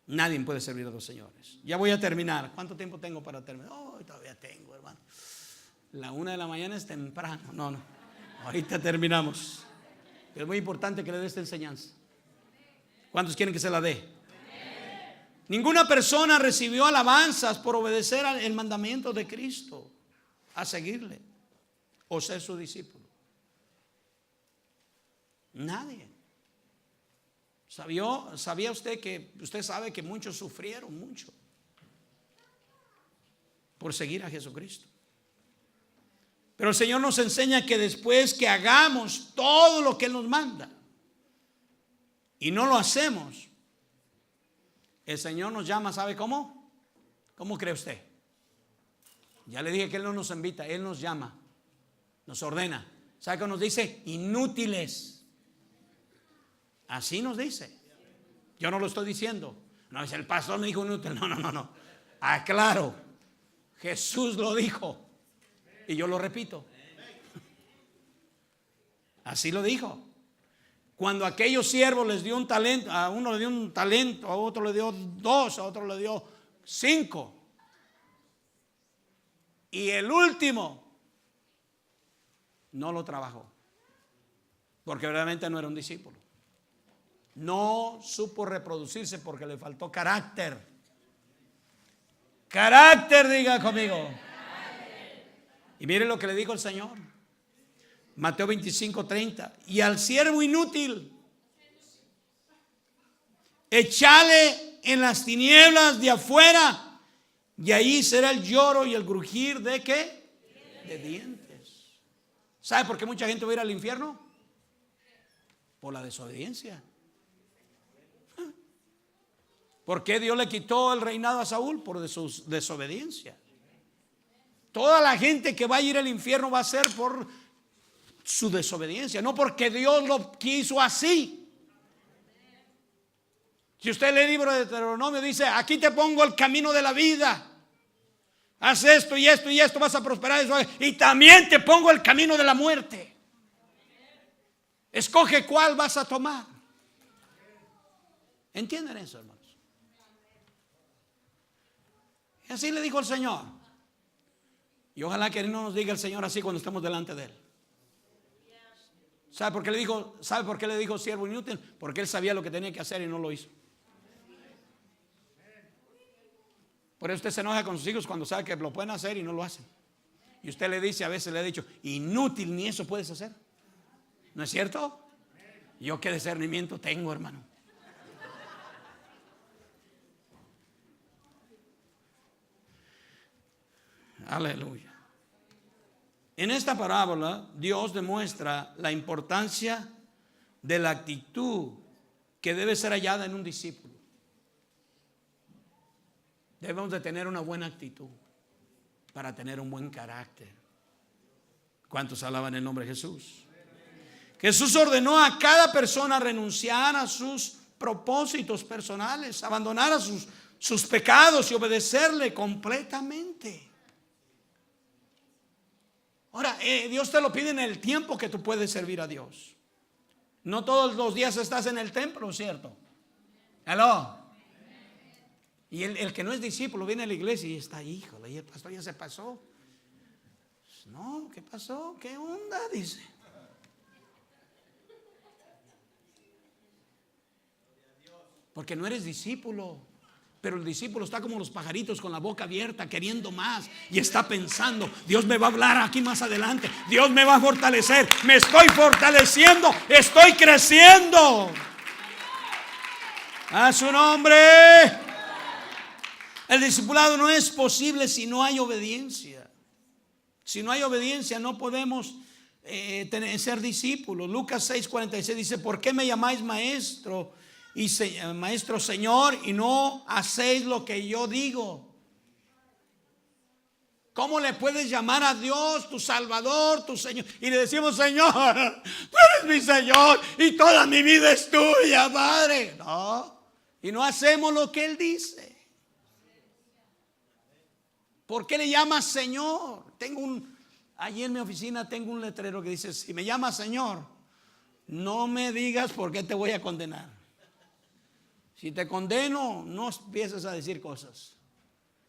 Nadie puede servir a dos señores. Ya voy a terminar. ¿Cuánto tiempo tengo para terminar? Todavía tengo, hermano. La 1 de la mañana es temprano. No. Ahorita terminamos. Es muy importante que le dé esta enseñanza. ¿Cuántos quieren que se la dé? Ninguna persona recibió alabanzas por obedecer el mandamiento de Cristo, a seguirle o ser su discípulo. Nadie. ¿Sabía usted sabe que muchos sufrieron mucho por seguir a Jesucristo? Pero el Señor nos enseña que después que hagamos todo lo que Él nos manda y no lo hacemos, el Señor nos llama, ¿sabe cómo? ¿Cómo cree usted? Ya le dije que Él no nos invita, Él nos llama, nos ordena. ¿Sabe qué nos dice? Inútiles. Así nos dice. Yo no lo estoy diciendo. No es el pastor me dijo inútil. No. Aclaro. Jesús lo dijo. Y yo lo repito. Así lo dijo. Cuando aquellos siervos les dio un talento, a uno le dio un talento, a otro le dio 2, a otro le dio 5. Y el último no lo trabajó, porque realmente no era un discípulo. No supo reproducirse porque le faltó carácter. Carácter, diga conmigo. Y mire lo que le dijo el Señor. Mateo 25:30. Y al siervo inútil, échale en las tinieblas de afuera, y ahí será el lloro y el crujir de ¿qué? De dientes. ¿Sabe por qué mucha gente va a ir al infierno? Por la desobediencia. ¿Por qué Dios le quitó el reinado a Saúl? Por su desobediencia. Toda la gente que va a ir al infierno va a ser por su desobediencia, no porque Dios lo quiso así. Si usted lee el libro de Deuteronomio, dice: aquí te pongo el camino de la vida. Haz esto y esto y esto, vas a prosperar. Y también te pongo el camino de la muerte. Escoge cuál vas a tomar. ¿Entienden eso, hermanos? Y así le dijo el Señor. Y ojalá que no nos diga el Señor así cuando estemos delante de Él. ¿Sabe por qué le dijo? ¿Sabe por qué le dijo siervo inútil? Porque él sabía lo que tenía que hacer y no lo hizo. Por eso usted se enoja con sus hijos cuando sabe que lo pueden hacer y no lo hacen. Y usted le dice, a veces le ha dicho: inútil, ni eso puedes hacer. ¿No es cierto? Yo qué discernimiento tengo, hermano. Aleluya. En esta parábola Dios demuestra la importancia de la actitud que debe ser hallada en un discípulo. Debemos de tener una buena actitud para tener un buen carácter. ¿Cuántos alaban el nombre de Jesús? Jesús ordenó a cada persona renunciar a sus propósitos personales, abandonar a sus pecados y obedecerle completamente. Ahora, Dios te lo pide en el tiempo que tú puedes servir a Dios. No todos los días estás en el templo, ¿cierto? ¿Aló? Y el que no es discípulo viene a la iglesia y está: híjole, y el pastor ya se pasó. No, ¿qué pasó? ¿Qué onda? Dice. Porque no eres discípulo. Pero el discípulo está como los pajaritos, con la boca abierta, queriendo más. Y está pensando: Dios me va a hablar aquí más adelante. Dios me va a fortalecer. Me estoy fortaleciendo. Estoy creciendo. A su nombre. El discipulado no es posible si no hay obediencia. Si no hay obediencia, no podemos ser discípulos. Lucas 6:46 dice: ¿por qué me llamáis maestro y maestro Señor, y no hacéis lo que yo digo? ¿Cómo le puedes llamar a Dios tu Salvador, tu Señor? Y le decimos: Señor, tú eres mi Señor y toda mi vida es tuya, Padre. No, y no hacemos lo que Él dice. ¿Por qué le llamas Señor? Allí en mi oficina tengo un letrero que dice: si me llamas Señor, no me digas por qué te voy a condenar. Si te condeno, no empieces a decir cosas.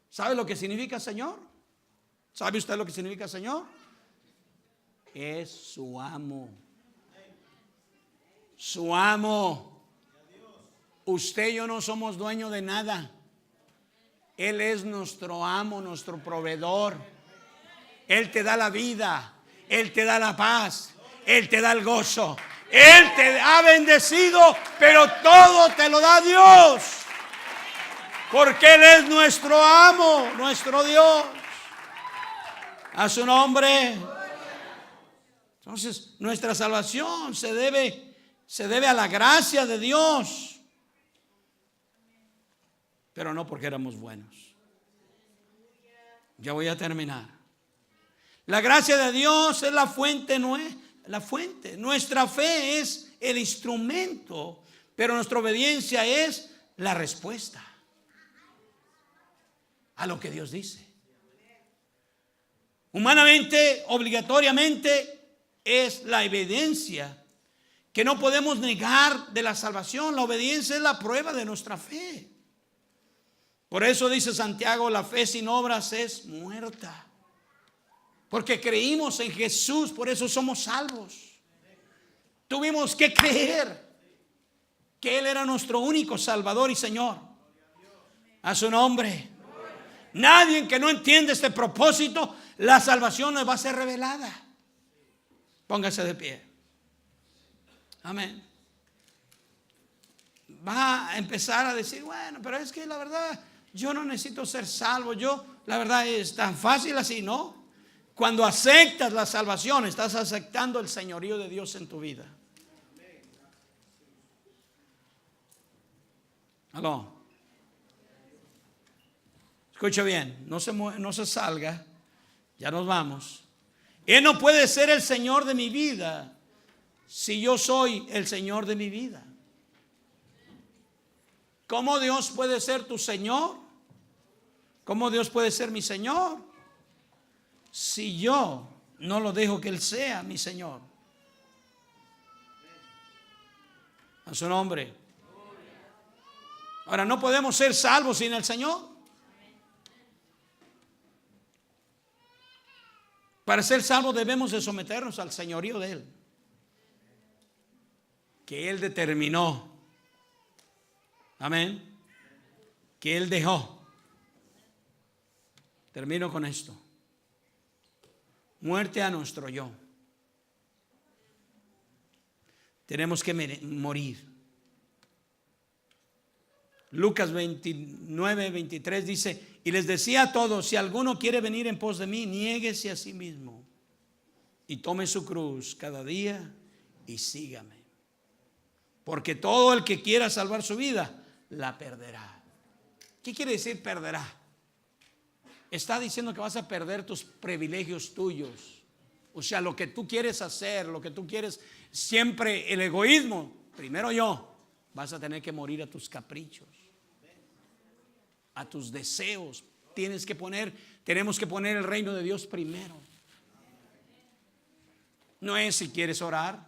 ¿Sabe lo que significa Señor? ¿Sabe usted lo que significa Señor? Es su amo. Su amo. Usted y yo no somos dueños de nada. Él es nuestro amo, nuestro proveedor. Él te da la vida, Él te da la paz, Él te da el gozo. Él te ha bendecido, pero todo te lo da Dios. Porque Él es nuestro amo, nuestro Dios. A su nombre. Entonces, nuestra salvación se debe a la gracia de Dios. Pero no porque éramos buenos. Ya voy a terminar. La gracia de Dios es la fuente, no es la fuente. Nuestra fe es el instrumento, pero nuestra obediencia es la respuesta a lo que Dios dice. Humanamente, obligatoriamente, es la evidencia que no podemos negar de la salvación. La obediencia es la prueba de nuestra fe. Por eso dice Santiago, la fe sin obras es muerta. Porque creímos en Jesús, por eso somos salvos. Tuvimos que creer que Él era nuestro único Salvador y Señor. A su nombre. Nadie que no entiende este propósito, la salvación nos va a ser revelada. Póngase de pie. Amén. Va a empezar a decir, bueno, pero es que la verdad, yo no necesito ser salvo. La verdad es tan fácil así, ¿no? Cuando aceptas la salvación, estás aceptando el señorío de Dios en tu vida. Aló. Escucha bien, no se salga. Ya nos vamos. Él no puede ser el Señor de mi vida si yo soy el Señor de mi vida. ¿Cómo Dios puede ser tu Señor? ¿Cómo Dios puede ser mi Señor si yo no lo dejo que Él sea mi Señor? A su nombre. Ahora, no podemos ser salvos sin el Señor. Para ser salvos debemos de someternos al señorío de Él, que Él determinó. Amén. Que Él dejó. Termino con esto. Muerte a nuestro yo. Tenemos que morir. Lucas 29, 23 dice, y les decía a todos, si alguno quiere venir en pos de mí, niéguese a sí mismo y tome su cruz cada día y sígame. Porque todo el que quiera salvar su vida, la perderá. ¿Qué quiere decir perderá? Está diciendo que vas a perder tus privilegios tuyos. O sea, lo que tú quieres hacer, lo que tú quieres, siempre el egoísmo, primero yo. Vas a tener que morir a tus caprichos, a tus deseos. Tenemos que poner el reino de Dios primero. No es si quieres orar,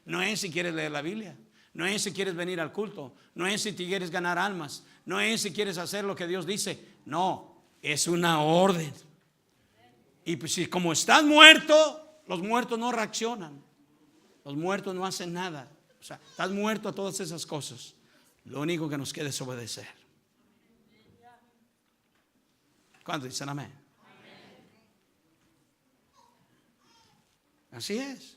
no es si quieres leer la Biblia, no es si quieres venir al culto, no es si te quieres ganar almas, no es si quieres hacer lo que Dios dice. No, es una orden. Y pues si como estás muerto, los muertos no reaccionan, los muertos no hacen nada. O sea, estás muerto a todas esas cosas. Lo único que nos queda es obedecer. ¿Cuántos dicen amén? Así es.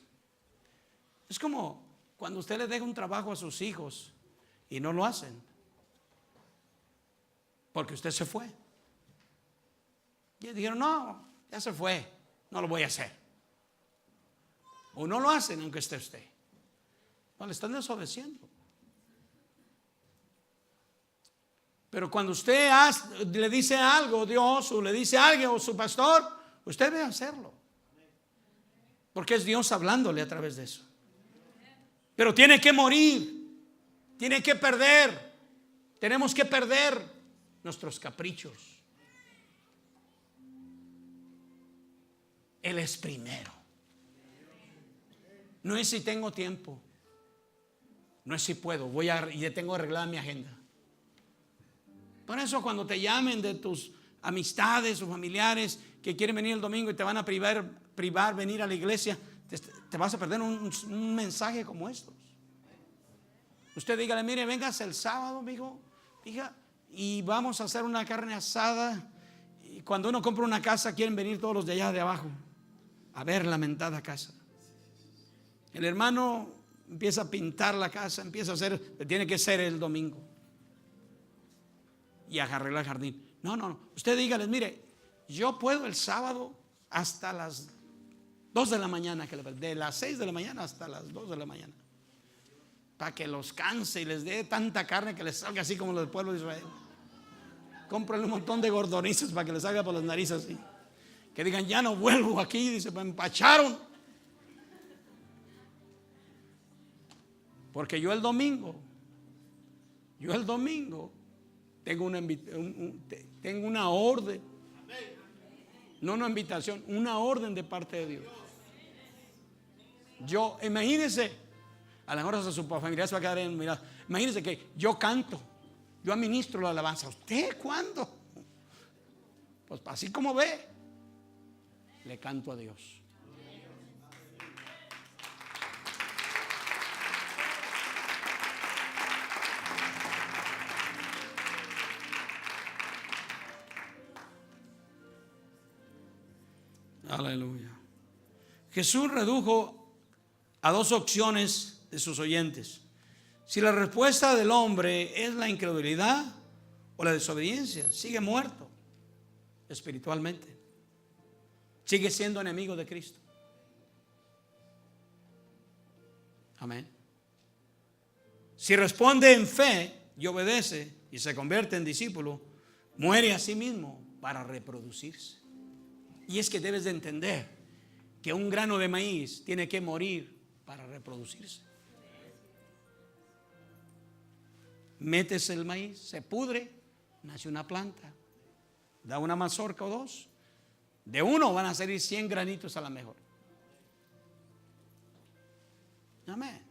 Es como cuando usted le deja un trabajo a sus hijos y no lo hacen porque usted se fue. Y ellos dijeron, no, ya se fue, no lo voy a hacer. O no lo hacen aunque esté usted. No, le están desobedeciendo. Pero cuando usted le dice algo a Dios, o le dice algo a su pastor, usted debe hacerlo. Porque es Dios hablándole a través de eso. Pero tiene que morir, tiene que perder. Tenemos que perder nuestros caprichos. Él es primero. No es si tengo tiempo. No es si puedo, ya tengo arreglada mi agenda. Por eso cuando te llamen de tus amistades o familiares que quieren venir el domingo y te van a privar venir a la iglesia, te vas a perder un mensaje como estos. Usted dígale, mire, vengas el sábado, amigo, hija, y vamos a hacer una carne asada. Y cuando uno compra una casa, quieren venir todos los de allá de abajo a ver la mentada casa. El hermano empieza a pintar la casa, empieza a hacer, tiene que ser el domingo y arreglar el jardín. No, usted dígales, mire, yo puedo el sábado hasta las 2 de la mañana, de las 6 de la mañana hasta las 2 de la mañana, para que los canse y les dé tanta carne que les salga así como los del pueblo de Israel. Cómprenle un montón de gordonizas para que les salga por las narices así, que digan, ya no vuelvo aquí, dice, me empacharon. Porque yo el domingo tengo una orden, no una invitación, una orden de parte de Dios. Imagínense, A lo mejor hasta su familia se va a quedar en mirada. Imagínense que yo canto, yo administro la alabanza. ¿Usted cuándo? Pues así como ve, le canto a Dios. Aleluya. Jesús redujo a dos opciones de sus oyentes. Si la respuesta del hombre es la incredulidad o la desobediencia, sigue muerto espiritualmente. Sigue siendo enemigo de Cristo. Amén. Si responde en fe y obedece y se convierte en discípulo, muere a sí mismo para reproducirse. Y es que debes de entender que un grano de maíz tiene que morir para reproducirse. Metes el maíz, se pudre, nace una planta, da una mazorca o dos. De uno van a salir 100 granitos a la mejor. Amén.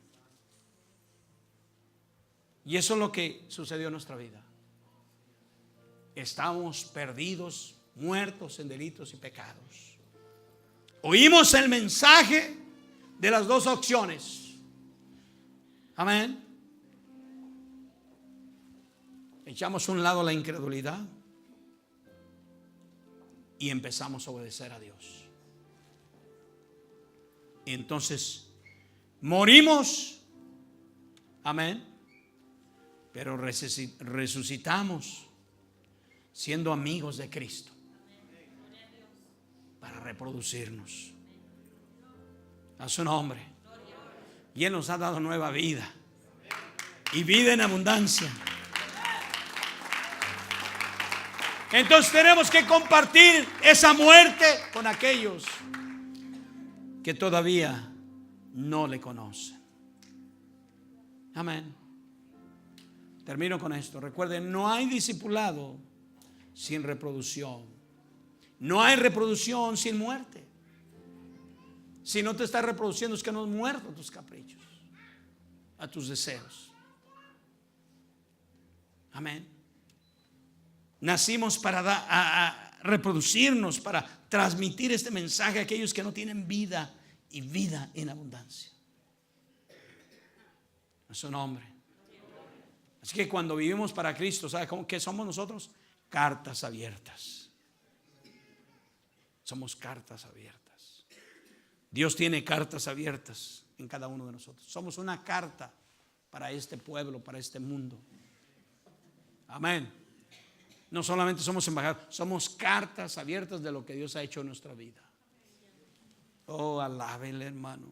Y eso es lo que sucedió en nuestra vida. Estamos perdidos, muertos en delitos y pecados. Oímos el mensaje de las dos opciones. Amén. Echamos a un lado la incredulidad y empezamos a obedecer a Dios. Y entonces morimos. Amén. Pero resucitamos siendo amigos de Cristo para reproducirnos. A su nombre. Y Él nos ha dado nueva vida y vida en abundancia. Entonces tenemos que compartir esa muerte con aquellos que todavía no le conocen. Amén. Termino con esto. Recuerden, no hay discipulado sin reproducción. No hay reproducción sin muerte. Si no te estás reproduciendo es que no has muerto a tus caprichos, a tus deseos. Amén. Nacimos para reproducirnos, para transmitir este mensaje a aquellos que no tienen vida y vida en abundancia. A su nombre. Así que cuando vivimos para Cristo, ¿sabe qué somos nosotros? Cartas abiertas. Somos cartas abiertas. Dios tiene cartas abiertas en cada uno de nosotros. Somos una carta para este pueblo, para este mundo. Amén. No solamente somos embajadores, somos cartas abiertas de lo que Dios ha hecho en nuestra vida. Oh, alábele, hermano.